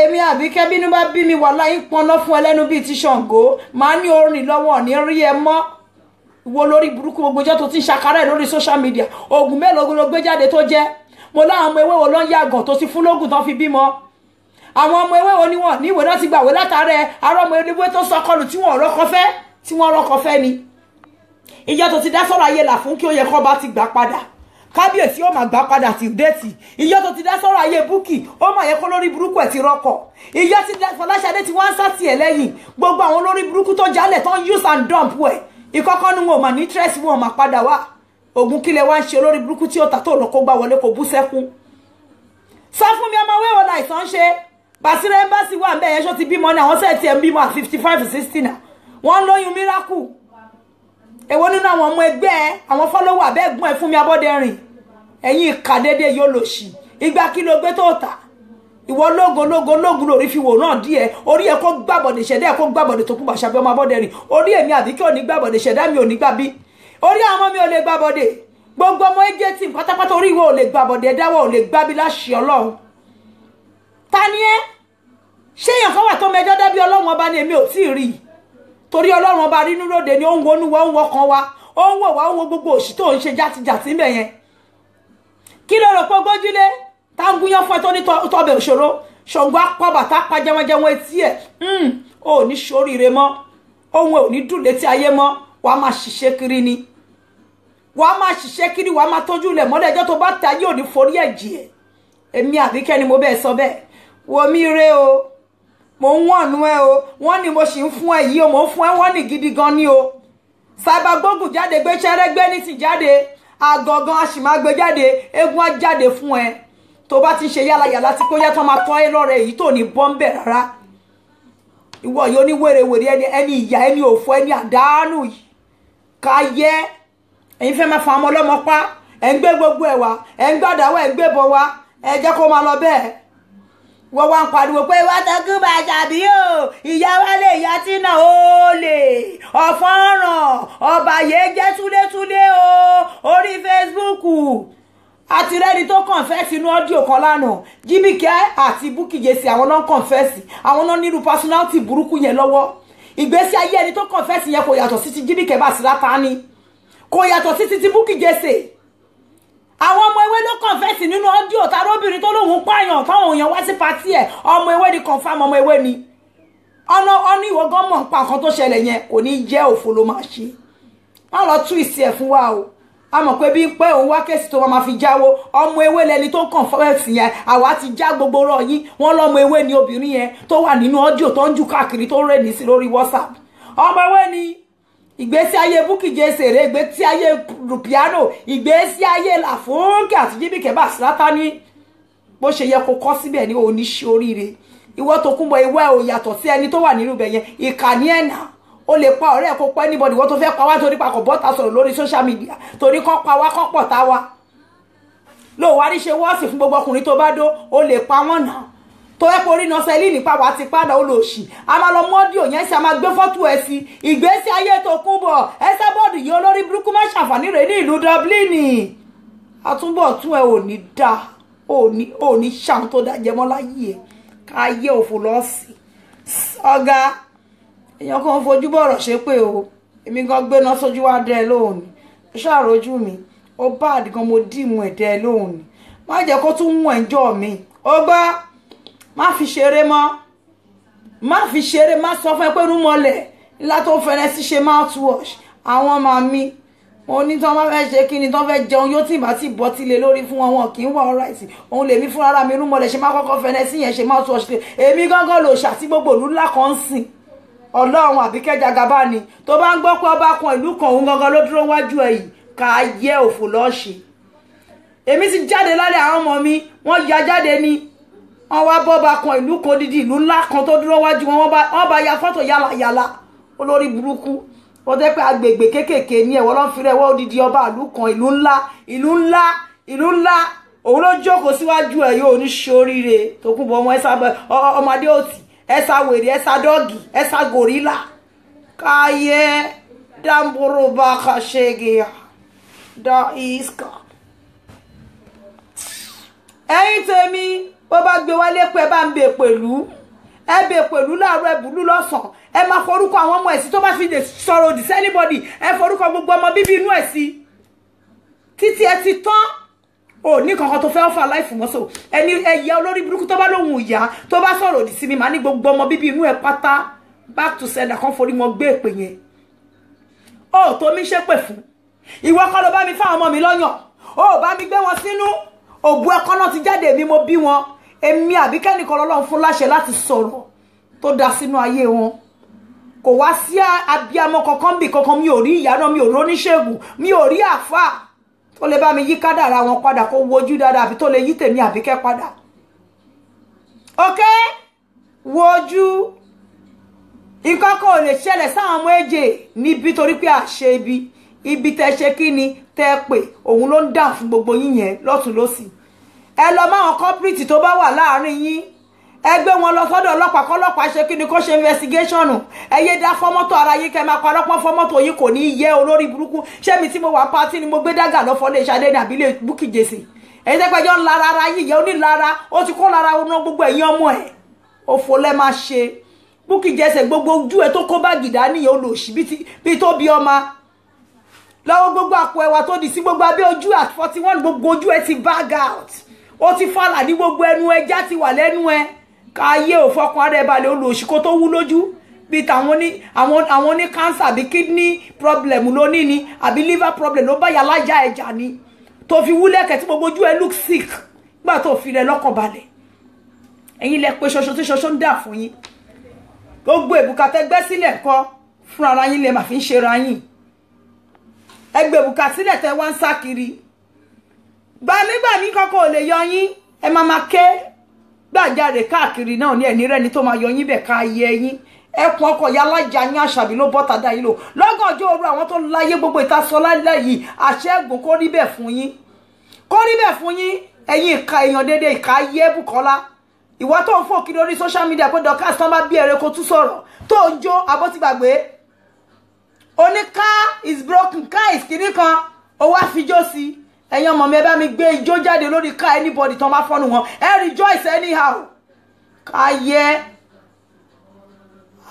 èmi Àbíkẹ́ bínú bá bí mi wà láyé pọnná fún ẹlẹ́nu bíi ti Ṣàngó máa ní orin lọ́wọ́ ní rí ẹ mọ́ ìwọ lórí burúkú gbogbo jẹ́ tó ti ń ṣàkárẹ̀ lórí social media oògùn mélòó ló gbé jáde tó jẹ́ mo láwọn ọmọ ewé wo ló ń yàgàn tó ti fún lóògùn tó fi bímọ àwọn ọmọ ewé wo níwọ̀n níwèé náà ti gbàwé látàrẹ ará ọmọ ewé tó sọkọlù tí wọ́n rọ́kọ fẹ́ ni ìyá tó ti dá sọ̀rọ̀ ayé là fún kí ó yẹ kó bá ti gbà padà kábíyèsí ó máa gbà padà ti déètì ìyá tó ti dá sọ̀rọ̀ ayé Bukky ó máa yẹ kó lórí burúkú ẹ̀ ti rọ́kọ̀ ìyá ti dá Fọláṣadé ti wá ń sátì ẹ̀ lẹ́yìn gbogbo àwọn lórí burúkú tó jálẹ̀ tó ń use and dump ẹ̀ ìkọ́kọ́ nu wọn ò mà ní stress wọn ò mà padà wá ògùn kílẹ̀ wá ń ṣe olórí burúkú tí ó tà tó lọ kó gbá wọlé kó bú sẹ́kún sọ fún mi ọmọ wéwọ láìsàn ṣe Basira embassy wà ńbẹ̀ yẹn ṣó ti bímọ ní àwọn sẹ́ẹ̀tì ẹ̀ ń bímọ 55-60 náà wọ́n ń lóyún miracle èwo nínú àwọn ọmọ ẹgbẹ́ àwọn follower abẹ́gbọ́n ẹ̀ fún mi Abọ́dẹrìn ẹ̀yin ìka dédé yóò lò sí ìgbà kí ló gbé tó tà ìwọ lógun lórí fi wò náà díẹ̀ orí ẹ̀ kó gbàbọ̀dé ṣẹ̀dá ẹ̀ kó gbàbọ̀dé Tókunbọ̀ Àṣàbí ọmọ Abọ́dẹrìn orí èmi Àbíkẹ́ ò ní gbàbọ̀dé ṣẹ̀dá mi ò ní gbàbí orí àwọn ọmọ mi ò lè gbàbọ̀dé gbogbo ọmọ ẹgbẹ́ tí pátápátá orí ìwọ ò lè gbàbọ̀dé ẹ̀dáwọ̀ ò lè gbàbí láṣẹ Ọlọ́run ta ni ẹ́ ṣé èèyàn kan wà tó mẹjọ́ dábí Ọlọ́run ọba ni èmi ò tí ì rí torí Ọlọ́run ọba rínú lóde ni ó ń wọnú wa ó ń wọkàn wa ó ń wò wá ó ń wo gbogbo òṣì tó ń ṣe játijàti ń bẹ̀ yẹn kí ló rò pé gbójúlé tá ń gúnyán fún ẹ tó ní tọ́bẹ̀ òṣòro Ṣàngó apá bàtà pa jẹmọjẹmọ etí ẹ̀ ò ní ṣoríire mọ́ ohun ò ní dùn létí ayé mọ́ wàá máa ṣiṣẹ́ kiri ni wàá máa ṣiṣẹ́ kiri wàá máa tọ́jú ilẹ̀ mọ́lẹ̀ ẹjọ́ tó bá ta yóò ní forí ẹ̀ jì ẹ̀ èmi Àbíkẹ́ ni mo bẹ́ẹ̀ sọ bẹ́ẹ̀ wo mi re o mo ń wọ̀nù ẹ o wọ́n ní mo sì ń fún ẹ yìí o mo ń fún ẹ wọ́n ní gidi gan ni o Cybergbógun jáde gbé ṣẹ́rẹ́gbẹ́ ní ti jáde àgọ̀gàn a sì máa gbé jáde eégún á jáde fún ẹ tó bá ti ń ṣe yálàyàlá tí kò yẹ tó máa tọ́ ẹ lọ́rẹ̀ èyí tó ní bọ́m̀bẹ̀ rárá ìwọ yóò ní wèrèwèrè ẹni ìyá ẹni òfò ẹni àdánù yìí ká yẹ ẹ̀yin fẹ́ máa fa ọmọ ọlọ́mọ pa ẹ̀ ń gbé gbogbo ẹ̀ wá ẹ̀ ń gbàdáwọ̀ ẹ̀ ń gbé bọ̀ wá ẹ jẹ́ kó máa lọ bẹ́ẹ̀ wọ́n wá ń pariwo pé wá Tókunbọ̀ Àṣàbí o ìyá Wálé ìyá Tínà ó lè ọ̀fọ́nrán ọ̀bàyéjẹ́ túlétúlé o orí Facebook àti rẹ́ni tó kọ̀nfẹ́sì inú ọ́díò kan lánàá Jíbìkẹ́ àti Bukky Jesse àwọn náà kọ̀nfẹ́sì àwọn náà nírú personality burúkú yẹn lọ́wọ́ ìgbésí ayé ẹni tó kọ̀nfẹ́sì yẹn kò yàtọ̀ sí ti Jíbìkẹ́ Basira ta ni kò yàtọ̀ sí ti Bukky Jesse àwọn ọmọ ewé ló confess nínú audio tarobìnrin tó lóun pààyàn táwọn èèyàn wá sí party ẹ̀ ọmọ ewé ni confirm ọmọ ewé ni ọ̀nà ìwọ gan mọ̀ nípa nǹkan tó ṣẹlẹ̀ yẹn kò ní jẹ́ òfò ló máa ṣe má lọ twist ẹ̀ fún wa o a mọ̀ pé bí ń pẹ́ òun wá kéèsì tó máa fi jáwó ọmọ ewé lẹni tó confess yẹn àwa ti já gbogbo rọ yín wọ́n lọ́mọ ewé ni obìnrin yẹn tó wà nínú audio tó ń jù káàkiri tó rẹ̀ ní sí lórí WhatsApp ọmọ ewé ni ìgbésí ayé Bukky Jesse rè ìgbésí ayé Piano ìgbésí ayé Làfúnkẹ́ àti Jíbìkẹ́ Bàsírátà ní bó ṣe yẹ kó kọ́ síbẹ̀ ní oníṣẹ́ oríire ìwọ tó kún bọ ìwọ ò yàtọ̀ sí ẹni tó wà nínú ibẹ̀ yẹn ìkànnì ẹ̀nà ó lè pa ọ̀rẹ́ kó pẹ́ níbọ̀dì ìwọ tó fẹ́ pa wá torí pa kò bọ́ta sọ̀rọ̀ lórí social media torí kọ́ pa wá kọ́ pọ̀ tá wa ló wá rí ṣe wọ́ọ̀sì fún gbogbo ọkùnrin tó bá dó ó lè pa wọ́n náà tó ẹ́ porí náà sẹ́lí nípa wà ti padà ó lò ṣì a máa lọ mọ́díò yẹn sí a máa gbé fọ́tò ẹ̀ sí ìgbésí ayé tó kún bọ̀ ẹsẹ̀ bọ́ọ̀dù yìí olórí burúkú má ṣàǹfààní rẹ̀ ní ìlú Dublin àtúbọ̀ tún ẹ ò ní dá ò ní ṣàn tó dájẹ́ mọ́ láyé ẹ̀ káyé òfò lọ sí ọ̀gá èèyàn kan fojú bọ̀rọ̀ ṣe pé o èmi gan gbéná sójú wá dẹ́ lóhùn ní ṣàrójú mi ó bá àdìgan mo dìmú ẹ̀ dẹ́ lóhùn ní má jẹ́ kó tún mú ẹ̀jọ́ mi ó gbá má fi ṣeré mọ́ má fi ṣeré má sọ fún ẹ pé rúmọlẹ̀ ńlá tó fẹ́rẹ́ sí ṣe mouthwash àwọn màmí mo ní tí wọ́n bá fẹ́ ṣe kí ni tí wọ́n fẹ́ jẹun yóò tì bá ti bọ́ tilẹ̀ lórí fún wọn kì í wà ọ̀rá ìsìn òun lèmi fún ara mi rúmọlẹ̀ ṣe má kọ́kọ́ fẹ́rẹ́ sí yẹn ṣe mouthwash lè èmi gángan lò ṣàtí gbogbo ìlú ńlá kan sìn ọlọ́run Àbíkẹ́ Jagaba ni tó bá ń gbọ́ pé ọba kan ìlú kan òun gangan ló dúró wájú ẹ̀ yìí ká yẹ òfò lọ́ọ̀ṣì èmi ti jáde lálẹ́ àwọn ọmọ mi wọ́n ya jáde ni wọ́n wá bọ́ba kan ìlú kan dídì ìlú ńlá kan tó dúró wájú wọn wọ́n bá ya fọ́tò yálà olórí burúkú wọ́n tẹ́ pé agbègbè kéékèèké ní ẹ̀wọ́ lọ́n fi rẹ̀ wọ́n odidi ọba ìlú kan ìlú ńlá òun ló jókòó síwájú ẹ̀ yóò ní ṣoríire tó kún bọ́ ọmọdé òtì ẹ̀sà wèrè ẹ̀sà dọ́gì ẹ̀sà gòrílà káyé dáńbòrò bá ka ṣége dá ìsìkà ẹ̀yin tèmi bó bá gbé wálé pé ẹ bá ń bè pẹ̀lú láàárọ̀ ẹ bùlú lọ́sàn ẹ máa forúkọ àwọn ọmọ ẹ̀ sí tó bá fi lè sọ̀rọ̀ òdì sí anybody ẹ forúkọ gbogbo ọmọ bíbí inú ẹ̀ sí títí ẹ ti tán ò ní kankan tó fẹ́ ọ́fà láìfù wọn so ẹni ẹ̀yà olórí burúkú tó bá lóhùn ìyá tó bá sọ̀rọ̀ òdì sí mi màá ní gbogbo ọmọ bíbí inú ẹ̀ pátá back to sender kan forí wọn gbé èpè yẹn ó tó mi ṣépè fún ìwọ kọ́ ló bá mi fáwọn ọmọ mi lọ́yàn ó bá mi gbé wọn sínú òbú ẹ̀kọ́ náà ti jáde èmi mo bí wọn èmi Àbíkẹ́ nìkan lọ́lọ́run fún láṣẹ láti sọ̀rọ̀ tó dá sínú ayé wọn kò wá sí abiyamọ kankan bí kankan mi ò rí ìyá náà mi ò rí oníṣègùn mi ò rí àfáà tó lè bá mi yí kádàrá wọn padà kó wojú dáadáa àbí tó lè yí tèmi Àbíkẹ́ padà ok wojú nǹkan kò lè ṣẹlẹ̀ sáwọn ọmọ èjè níbi torí pé àṣẹ ibi tẹ́ ṣe kí ni tẹ́ pé òun ló ń dà fún gbogbo yín yẹn lọ́tún lọ́sì ẹ lọ máwọn corporate tó bá wà láàrin yín ẹ gbé wọn lọ sọ́dọ̀ ọlọ́pàá kọ́lọ́pàá ṣe kí ni kó ṣe investigation ẹ yé dá fọ́mọ́tò ara yín kẹ́ máa parọ́pọ́ fọ́mọ́tò yín kò ní yẹ olórí burúkú ṣé mi tí mo wà pátí ni mo gbé dágà lọ fọ́lé Ṣadé ní àbílẹ̀ Bukky Jesse ẹ̀yin tẹ́pẹ́jọ́ ńlára ara yín yẹ onílára ó ti kó lára ọ̀nà gbogbo ẹ̀yin ọmọ ẹ̀ òfò lẹ́ máa ṣe Bukky Jesse gbogbo ojú ẹ̀ tó kó bá gìdá níyẹn olóòṣì bí tó bí ọmọ lọ́wọ́ gbogbo àpò ẹ̀wà tó dì sí gbogbo abẹ́ ojú at 41 gbogbo ojú ẹ̀ ti bag out ó ti fàlà ní gbogbo ẹnu ẹja ti wà lẹ́nu ẹ káyé òfọkàn ara ẹ balẹ̀ olóòṣì kó tó wú lójú bí àwọn ní cancer àbí kidney problem ló ní ni àbí liver problem ló bá yà lájà ẹja ni tó fi wúlẹ̀kẹ̀ tí gbogbo ojú ẹ look sick gbà tó fi rẹ̀ lọ́kàn balẹ̀ ẹ̀yin lẹ pé ṣoṣo tí ṣoṣo ń dà fún yín gbogbo èbùkátẹ́ gbẹ́ sílẹ̀ kọ́ fún ara yín lè máa fi ń ṣe ra yín ẹgbẹ́ èbùkà sílẹ̀ tẹ́ wá ń sá kiri gbàmígbàmí kọ́kọ́ ò lè yọ yín ẹ máa ké gbàjáde káàkiri náà ní ẹni rẹni tó máa yọ yín bẹ̀ ká yẹ yín ẹkùn ọkọ̀ ya alájà yín àṣàbí ló bọ́ta dá yín lò lọ́gànjọ́ òru àwọn tó láyé gbogbo ìtasọ lálẹ́ yìí àṣẹ́gun kó rí bẹ̀ fún yín ẹ̀yin ìka èèyàn dédé ìka yé Bùkọ́lá ìwọ tó ń fò kiri orí social media pé Dorcas tán bá bí ẹ̀rẹ́ kó tún sọ̀rọ̀ tó ń jó abọ́tìgbàgbé oní car is broken car is kìíní kan ó wá fijó sí ẹ̀yin ọmọ mi ẹ bá mi gbé ijó jáde lórí car anybody tán bá fọ́nù wọn ẹ rejoice anyhow káyẹ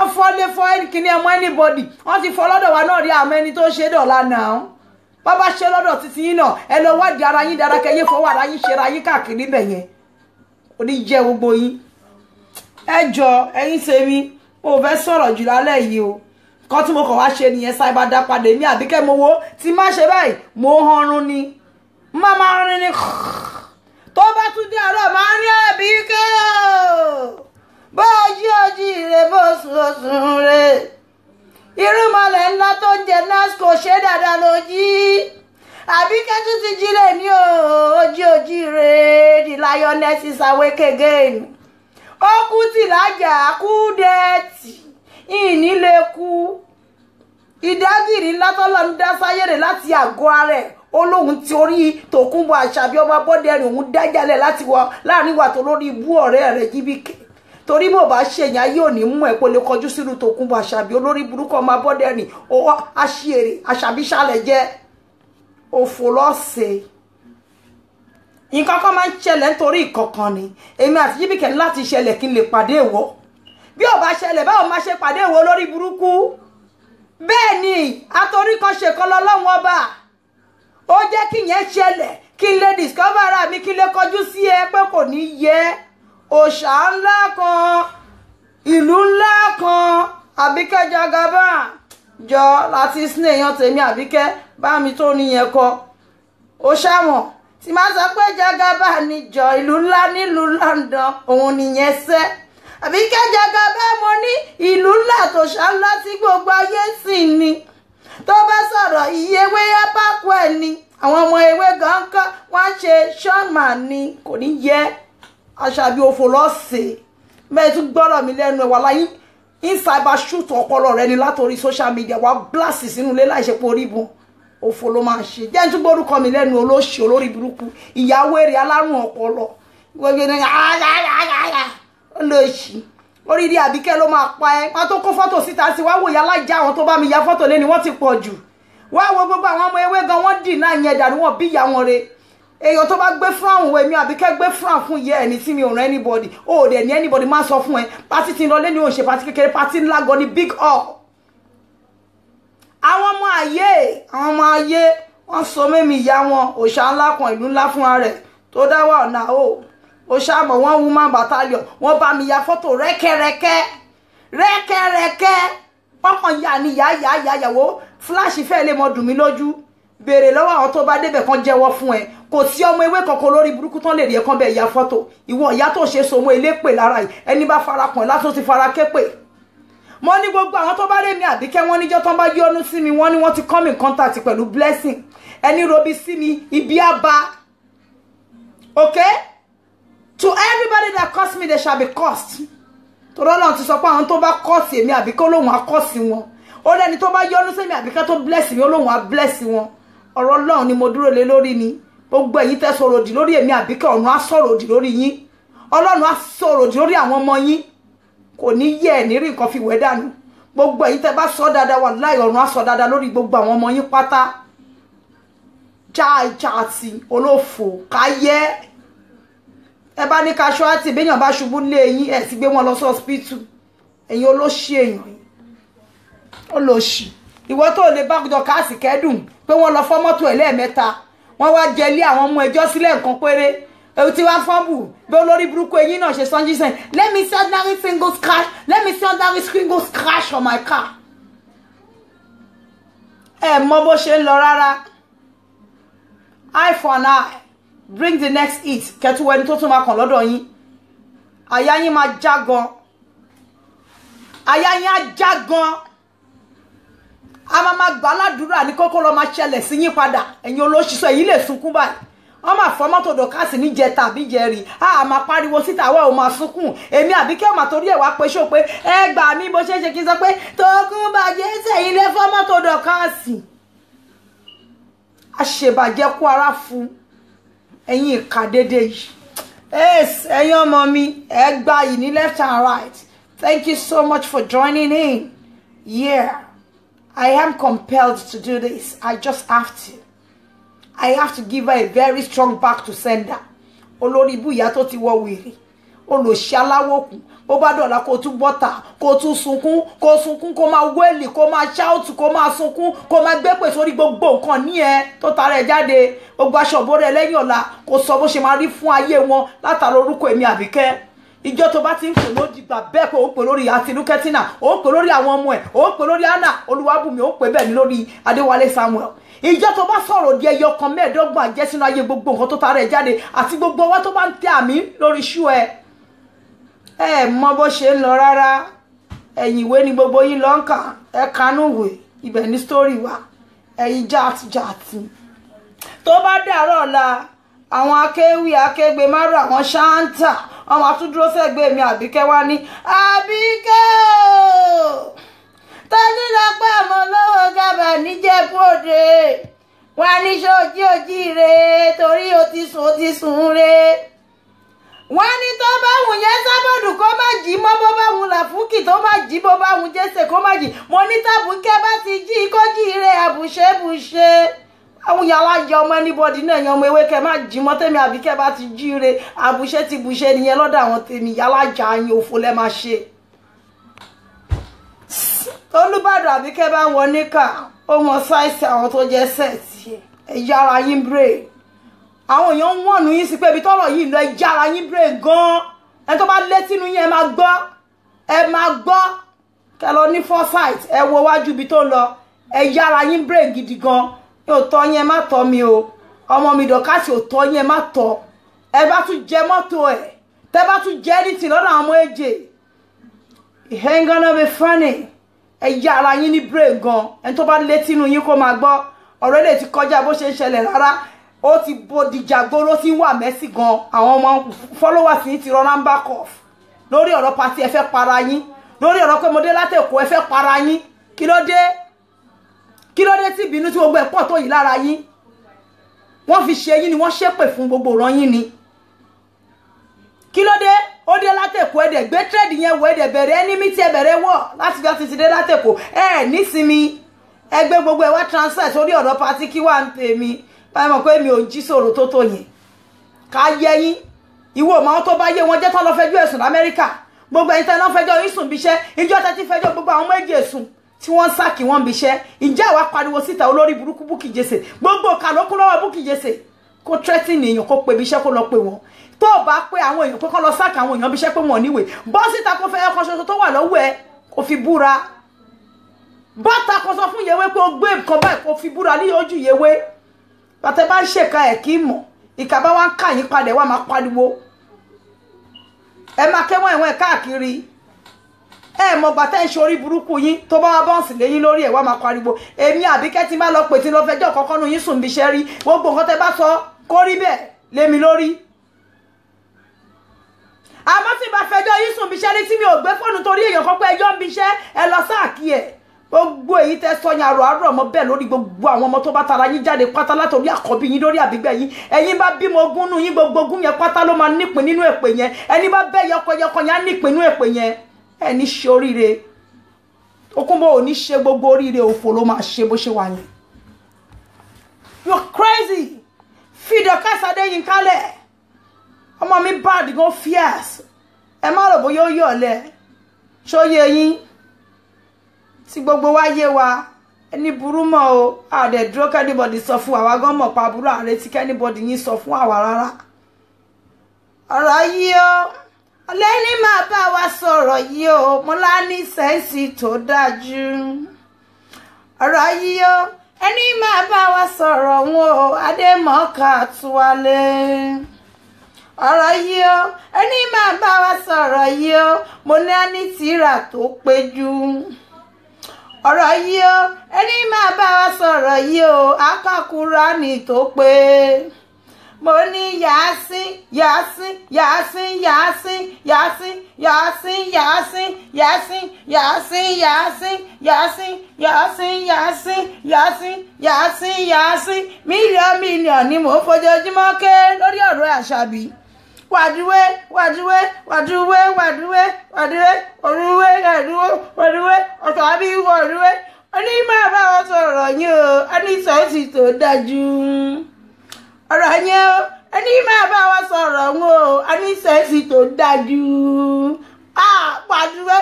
afọ́lé fọ́ kìíní ẹmọ anybody wọ́n ti fọ́ lọ́dọ̀ wa náà rí àmọ́ ẹni tó ṣe dọ̀la náà bàbá ṣe lọ́dọ̀ títí yín náà ẹ lọ wádìí ara yín dára kẹyẹ fọwọ́ ara yín ṣe ra yín káàkiri bẹ̀ yẹn oní jẹ́ gbogbo yín ẹ jọ ẹ̀yin tèmi mo fẹ́ sọ̀rọ̀ jù lálẹ́ yìí o kan tí mo kàn wá ṣe nìyẹn Cyber dá padà èmi Àbíkẹ́ mo wo tí má ṣe báyìí mo hanrun ni má máa rin ni tó bá tún dé àárọ̀ máa ní Àbíkẹ́ bó ojú rẹ̀ bó sùn rẹ̀ irúnmọlẹ̀ ńlá tó ń jẹ nasco ṣe dáadáa ló jí Àbíkẹ́ tún ti jí lè ní ojú rẹ̀ the lioness is awake again ó kú tì lájà kú dẹ́ẹ̀tì ìnílé kú ìdágìrì ńlá tọ́lọ́ ń dá sáyé rẹ̀ láti àgọ́ ara ẹ̀ olóhun tí orí Tòkunbọ̀ Àṣàbí ọmọ Abọ́dẹrìn òun dájálẹ̀ láti wọ láàrin wà tó lórí ibú ọ̀rẹ́ rẹ̀ Jíbíkẹ́ torí mo bá ṣèyàn yóò ní mú ẹ̀ pé lè kọjú sínú Tòkunbọ̀ Àṣàbí olórí burúkú ọmọ Abọ́dẹrìn ó aṣèrè Àṣàbí ṣàlẹ̀ jẹ́ òfò lọ́sẹ̀ nǹkan kan máa ń ṣẹlẹ̀ nítorí ìkọ̀kan ni èmi àti Jíbíkẹ́ láti ṣẹlẹ̀ kí n lè pàdé ìwọ bí ò bá ṣẹlẹ̀ báwo máa ṣe pàdé ìwọ lórí burúkú bẹ́ẹ̀ ni àtòrí kan ṣe kan lọ́lọ́run ọba ó jẹ́ kí yẹn ṣẹlẹ̀ kí n lè discover ara mi kí n lè kọjú sí ẹ pé kò ní yẹ òòṣà ńlá kan ìlú ńlá kan Àbíkẹ́ Jagaban jọ láti sin èèyàn tèmi Àbíkẹ́ bá mi tó níyẹn kọ ó ṣàwọn tí máa sọ pé Jagaban níjọ ìlú ńlá nílùú London òun nìyẹn sẹ́ Àbíkẹ́ Jagaban mo ní ìlú ńlá tó ṣàńlá tí gbogbo ayé sì ní tó bá sọ̀rọ̀ iye ewé apákó ẹ̀ ni àwọn ọmọ ewé gángan wọ́n ṣe ṣọ́ọ̀mà ni kò ní yẹ Àṣàbí òfò lọ́sẹ̀ mẹ́ẹ̀ tún gbọ́rọ̀ mi lẹ́nu ẹ̀ wà láyé Cyber shoot ọpọlọ rẹ ni látòrí social media wà blast sínú ilé láìṣe pé orí bùn òfò ló máa ṣe jẹ́ tún gbórúkọ mi lẹ́nu olóṣì olórí burúkú ìyàwó èrè alárùn ọpọlọ gbogbo ní olóṣì orí di Àbíkẹ́ ló máa pa ẹ́ wọ́n tó kó fọ́tò síta sí wá wòye alájà àwọn tó bá mi ya fọ́tò lé ni wọ́n ti pọ̀ jù wá wo gbogbo àwọn ọmọ ewé gan wọ́n dì náà yẹn dàrú wọn bí ìyá wọn re èèyàn tó bá gbé fúráùn wo èmi Àbíkẹ́ gbé fúráùn fún ìyá ẹni tí mi ò rán anybody ó dẹ̀ ní anybody máa sọ fún ẹ pátí ti ń lọ lé ní òṣè pátí kékeré pátí ńlá gan ni big up àwọn ọmọ ayé wọ́n so mẹ́mi ìyá wọn òòṣà ńlá kan ìlú ńlá fúnra rẹ̀ tó dá wà ọ̀nà ó ṣàmọ̀ wọ́n woman battalion wọ́n bá mi ya fọ́tò rẹ́kẹ́rẹ́kẹ́ wọ́n kàn yà ní yàyàwó flash fẹ́ lè mọ dùn mí lójú béèrè lọ́wọ́ àwọn tó bá débẹ̀ kan jẹ́wọ́ fún ẹ kò sí ọmọ ewé kankan lórí burúkú tán lè rí ẹ̀kan bẹ́ẹ̀ ya fọ́tò ìwọ ìyá tó ṣe so mọ́ elépè lára yìí ẹni bá fara kàn látó ti fara képè mo ní gbogbo àwọn tó bá rẹ̀ mí Àbíkẹ́ wọ́n níjọ́ tán bá yọ́nú sí mi wọ́n ní wọ́n ti come in contact pẹ̀lú blessing ẹni robi sí mi ibi àbá okay to everybody that curse me they shall be cursed tọ́rọ́ náà ti sọ pé àwọn tó bá curse èmi Àbíkẹ́ olóhùn á curse wọn ó lẹ́ni tó bá yọ́nú sí mi Àbíkẹ́ tó bless mi olóhùn á bless wọn ọ̀rọ̀ Ọlọ́run ni mo dúró lé lórí ni gbogbo ẹ̀yin tẹ́ sọ̀rọ̀ òdì lórí èmi Àbíkẹ́ ọ̀run á sọ̀rọ̀ òdì lórí yín Ọlọ́run á sọ̀rọ̀ òdì lórí àwọn ọmọ yín kò ní yẹ ẹ̀ ní rí nǹkan fi wẹ́ dànù gbogbo ẹ̀yin tẹ́ bá sọ dáadáa wà láì ọ̀run á sọ dáadáa lórí gbogbo àwọn ọmọ yín pátá jáàtì olófò káyẹ́ ẹ bá ní kaṣọ àti ìbéèyàn bá ṣubú lé yín ẹ̀ sì gbé wọn lọ sí hospital ẹ̀yin olóṣì èèyàn yìí olóṣì ìwọ tó lè bá Dọ́kàsì kẹ́dùn pé wọ́n lọ fọ́ mọ́tò ẹ̀ lẹ́ẹ̀mẹ́ta wọ́n wá jẹ ilé àwọn ọmọ ẹjọ́ sílẹ̀ nǹkan péré èyí tí wá fọ́nbù bí olórí burúkú eyín náà ṣe sanji sẹ́yìn let me see ordinary single scratch let me see ordinary single scratch on my car ẹ mọ bó ṣe ń lọ rárá eye for an eye bring the next hit kẹtù ẹni tó tún máa kàn lọ́dọ̀ yín àyà yín máa já gan àyà yín á já gan a máa gbà ládùúrà ní kókó lọ máa ṣẹlẹ̀ sí yín padà ẹ̀yin olóṣìṣẹ́ èyí lè sunkún báyìí wọ́n máa fọ́ mọ́tò Dọ́kàsì ní jẹta àbí jẹrì a máa pariwo síta wẹ́ ò máa sunkún èmi Àbíkẹ́ ò máa torí ẹ̀ wá pé ṣó pé ẹ gbà mí bó ṣe é ṣe kí n sọ pé Tókunbọ̀ sẹ́yìn lé fọ́ mọ́tò Dọ́kàsì àṣebàjẹ́ kú ara fún ẹ̀yin ìka dédé yìí ẹ̀yin ọmọ mi ẹ gbà yìí ní left and right thank you so much for joining in yeah. I am compelled to do this. I just have to. I have to give her a very strong back to sender. Olórí ibú ìyá tó ti wọ wèrè. olòṣì aláwòkù bó bá dọ̀la kó tún bọ́tà kó tún sunkún kó máa wẹ́lì kó máa ṣáùtù kó máa sunkún kó máa gbépè sórí gbogbo nǹkan ní ẹ tó tara ẹ jáde gbogbo aṣọ òbórè lẹ́yìn ọ̀la kó sọ bó ṣe máa rí fún ayé wọn látara orúkọ èmi Àbíkẹ́ ìjọ tó bá ti ń pè lódì gbà bẹ́ẹ̀ pé ó pè lórí Àtinúkẹ́ ó pè lórí àwọn ọmọ ẹ̀ ó pè lórí Anna Olúwabùnmi ó pè bẹ́ẹ̀ ni lórí Adéwálé Samuel ìjọ tó bá sọ̀rọ̀ di ẹyọ kan mẹ́ẹ̀ẹ́dọ́gbọ̀n àjẹ́ sínú ayé gbogbo nǹkan tó tara ẹ̀ jáde àti gbogbo ọwọ́ tó bá ń tẹ àmì lórí ṣú ẹ mọ bó ṣe ń lọ rárá ẹ̀yìn ìwé ni gbogbo yín lọ ń kà ẹ kanú ìwé ibẹ̀ ní sítórì wa ẹ̀yìn jáàtì tó bá dàárọ̀ ọ̀la àwọn akégbé márùn àwọn ṣáńtà ọmọ àtúndúró sẹ́gbẹ̀ẹ́ mi Àbíkẹ́ wá ní Àbíkẹ́ o tọ́jú lọ́pọ̀ àmọ́ lọ́wọ́ gábà níjẹ̀bú Òde wà ní ṣojí òjì re torí o ti sùn re wọ́n ní tó bá wùn yẹn Sábọ̀dù kó má jí mọ́ bó bá wùn Làfúkì tó má jí bó bá wùn Jésè kó má jí mo ní tàbùkẹ́ bá ti jí kó jí re àbùṣebùṣe àwọn yàrá jẹ ọmọ anybody náà yan ọmọ ewé kẹ má jí mọ́ tèmi Àbíkẹ́ bá ti jí re àbùṣe ti bùṣe nìyẹn lọ́dọ̀ àwọn tèmi yàrá jà yín òfò lẹ́ máa ṣe. Olúbàdàn Àbíkẹ́ bá wọ níkà ó mọ sáìsì àwọn tó jẹ́ sẹ́ẹ̀tì ẹ̀yà ara yín brain àwọn èèyàn ń wọ̀nù yín sí pé ibi tọ́rọ̀ yìí lọ ẹ̀yà ara yín brain gan-an ẹni tó bá létí inú yín ẹ máa gbọ́ kẹ lọ ní foresight ẹ wo wájú ibi tó lọ ẹ̀yà ara yín brain gidi gan yóò tọ́ yín ẹ má tọ́ mi o ọmọ mi Dọ̀kásì ò tọ́ yín ẹ má tọ́ ẹ bá tún jẹ mọ́tò ẹ̀ tẹ́ bá tún jẹ́ anything lọ́dọ̀ àwọn ọmọ èjè it ain't gonna be funny ẹ̀yà ara yín ní brain gan ẹni tó bá létí inú yín kó máa gbọ́ ọ̀rọ̀ èdè ti kọjá bó ṣe ń ṣẹlẹ̀ rárá ó ti bòdìjà gbóró tí ń wà mẹ́sì gan àwọn ọmọ followers yín ti rọra ń back off lórí ọ̀rọ̀ pàtí ẹ fẹ́ para yín lórí ọ̀rọ̀ pé mo dé látẹ̀kọ́ ẹ fẹ́ para yín kí ló dé tí ìbínú tí gbogbo ẹ̀ pọ̀ tó yìí lára yín wọ́n fi ṣe yín ni wọ́n ṣépè fún gbogbo ọ̀ràn yín ni kí ló dé ó dé látẹ̀kọ́ ẹ̀dẹ̀ gbé trade yẹn wọ ẹ̀dẹ̀ bẹ̀rẹ̀ enemy tí ẹ bẹ̀rẹ̀ wọ̀ láti bí wọ́n ti dé látẹ̀kọ́ nísinmi ẹgbẹ́ gbogbo ẹ̀ wá transfer sórí ọ̀rọ̀ pàtí kí wà ń tèmi báyìí mọ̀ pé mi ò jí sọ̀rọ̀ tó yẹn ká yẹ yín ìwọ ọmọ tó bá yé wọn jẹ́ tán lọ fẹjọ́ ẹ̀sùn lamẹ́ríkà gbogbo ẹ̀yin tẹ́ lọ fẹjọ́ yín sùn bíṣẹ́ ìjọ tẹ́ ti fẹjọ́ gbogbo àwọn méjì ẹ̀sùn tí wọ́n sáàkì wọ́n bíṣẹ́ ìjà wa pariwo síta olórí burúkú Bukky Jesse gbogbo kàlókù lọ́wọ́ Bukky Jesse kó threatening èèyàn kó pe bíṣẹ́ kó lọ pe wọn tó bá pé àwọn èèyàn pé kán lọ sáàkì àwọn èèyàn bíṣẹ́ pé wọn níwèé bọ́ síta kó fẹ́ ẹ̀kan ṣoṣo tó wà lọ́wọ́ ẹ kó fi búra bọ́ta kó sọ fún Yewé pé ó gbé nǹkan báyìí kó fi búra ní ojú Yewé bàtẹ́ bá ń ṣèkà ẹ̀ kí mọ̀ ìkà bá wá ń kà yín padà wá máa pariwo ẹ máa kẹ́wọ́n ẹ̀wọ̀n ẹ̀ káàkiri ẹ mọ̀ bàtẹ́ ń ṣe orí burúkú yín tó bá wá bọ́ǹsì léyìn lórí ẹ̀ wá máa pariwo èmi Àbíkẹ́ tí bá lọ pè tí lọ fẹjọ́ kọ́kọ́ nu yín sùn bí iṣẹ́ rí gbogbo nǹkan tẹ́ bá sọ kó rí bẹ́ẹ̀ lémi lórí àmọ́ tí bá fẹjọ́ yín sùn bí iṣẹ́ rí tí mi ò gbé fóònù torí èèyàn kan pé ẹjọ́ ń bí iṣẹ́ ẹ lọ sáàkì ẹ̀ gbogbo èyí tẹ́ sọ yẹn àrò ọmọ bẹ́ẹ̀ lórí gbogbo àwọn ọmọ tó bá tara yín jáde pátá látòrí àkọ́bí yín lórí àbígbẹ́ yín ẹ̀yin bá bímọ ogún nù yín gbogbo ogún yẹn pátá ló máa nípìn nínú èpè yẹn ẹni bá bẹ́ yọkọyọkọ yẹn á nípìn nínú èpè yẹn ẹ ní ṣe oríire Okunbo ò ní ṣe gbogbo oríire òfò ló máa ṣe bó ṣe wà yẹn. You're crazy fi Dorcas Adéyínká lẹ̀ ọmọ mi bad gan fierce ẹ má rò bóyá ó yọ̀lẹ̀ ṣóyè yín tí gbogbo wa yé wa ẹni burú mọ́ o àdẹ̀ dúró kẹ́nìbọ̀dì sọ fún àwa gan mọ̀ pa burú ààrẹ tí kẹ́nìbọ̀dì yín sọ fún àwa rárá ọ̀rọ̀ yìí o lẹ́ni máa bá wa sọ̀rọ̀ yìí o mo lá ní sẹ́ǹsì tó dájú ọ̀rọ̀ yìí o ẹni máa bá wa sọ̀rọ̀ wọn o Adémọ́kà Túwálé ọ̀rọ̀ yìí o ẹni máa bá wa sọ̀rọ̀ yìí o mo ní tírà tó péjú ọ̀rọ̀ yìí o ẹni máa bá wa sọ̀rọ̀ yìí o akákùránì tó pé mo ní Yásín Yásín Yásín Yásín Yásín Yásín Yásín Yásín Yásín Yásín Yásín Yásín Yásín Yásín Yásín Yásín mílíọ̀nù ni mò ń fojoojúmọ́ ké lórí ọ̀rọ̀ Àṣàbí wàdúwé wàdúwé wàdúwé wàdúwé wàdúwé òrúwé wàdúwé wàdúwé Àṣàbí wàdúwé ẹni máa bá wọn sọ̀rọ̀ yín o ẹni sọ́ọ̀sì tó dájú ọ̀rọ̀ yẹn o ẹni máa bá wa sọ̀rọ̀ wọn o a ní sẹ́ẹ̀sì tó dájú wàdúwẹ́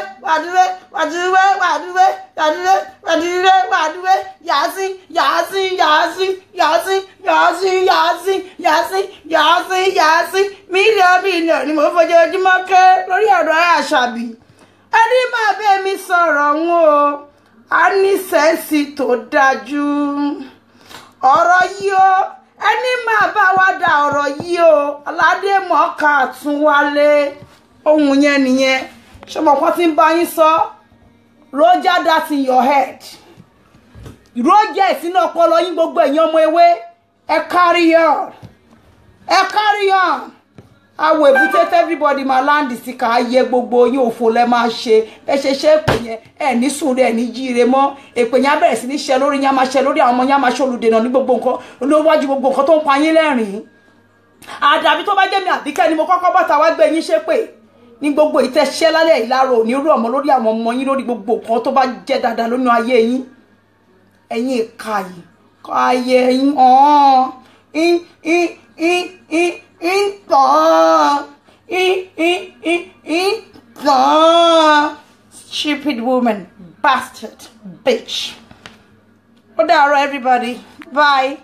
mílíọ̀nù ni mo fojoojúmọ́ ké lórí ọ̀rọ̀ Àṣàbí ẹni máa bẹ́ mi sọ̀rọ̀ wọn o a ní sẹ́ẹ̀sì tó dájú ọ̀rọ̀ yìí o ẹni máa bá wa dá ọ̀rọ̀ yìí o Aládémọ́kà Àtúnwálé ohun yẹn nìyẹn ṣọmọ kan tí ń bá yín sọ roger that in your head roger sínú ọpọlọ yín gbogbo ẹ̀yin ọmọ ewé ẹ carry on àwọ̀ èbúté everybody máa láǹdì sí ká yẹ gbogbo yín òfò lẹ máa ṣe ẹ ṣe èpè yẹn ẹ ní sùúrù ẹ ní jíire mọ́ èpè yẹn á bẹ̀rẹ̀ sí ní ṣe lórí yín á máa ṣe lórí àwọn ọmọ yín á máa ṣe olùdènà ní gbogbo nǹkan olówájú gbogbo nǹkan tó ń pa yín lẹ́rìn-ín àdàbí tó bá jẹ́ mi Àbíkẹ́ ni mo kọ́kọ́ bọ́ta wá gbé yín ṣépè ní gbogbo ìtẹ́ṣẹ́ lálẹ́ ìlàrọ̀ òní rú ọmọ lórí àwọn ọmọ yín lórí gbogbo nǹkan tó bá jẹ́ dáadáa lónú ayé yín ẹ̀yin ìka yìí kọ́ ayé yín stupid woman, bastard, bitch. What are everybody? Bye.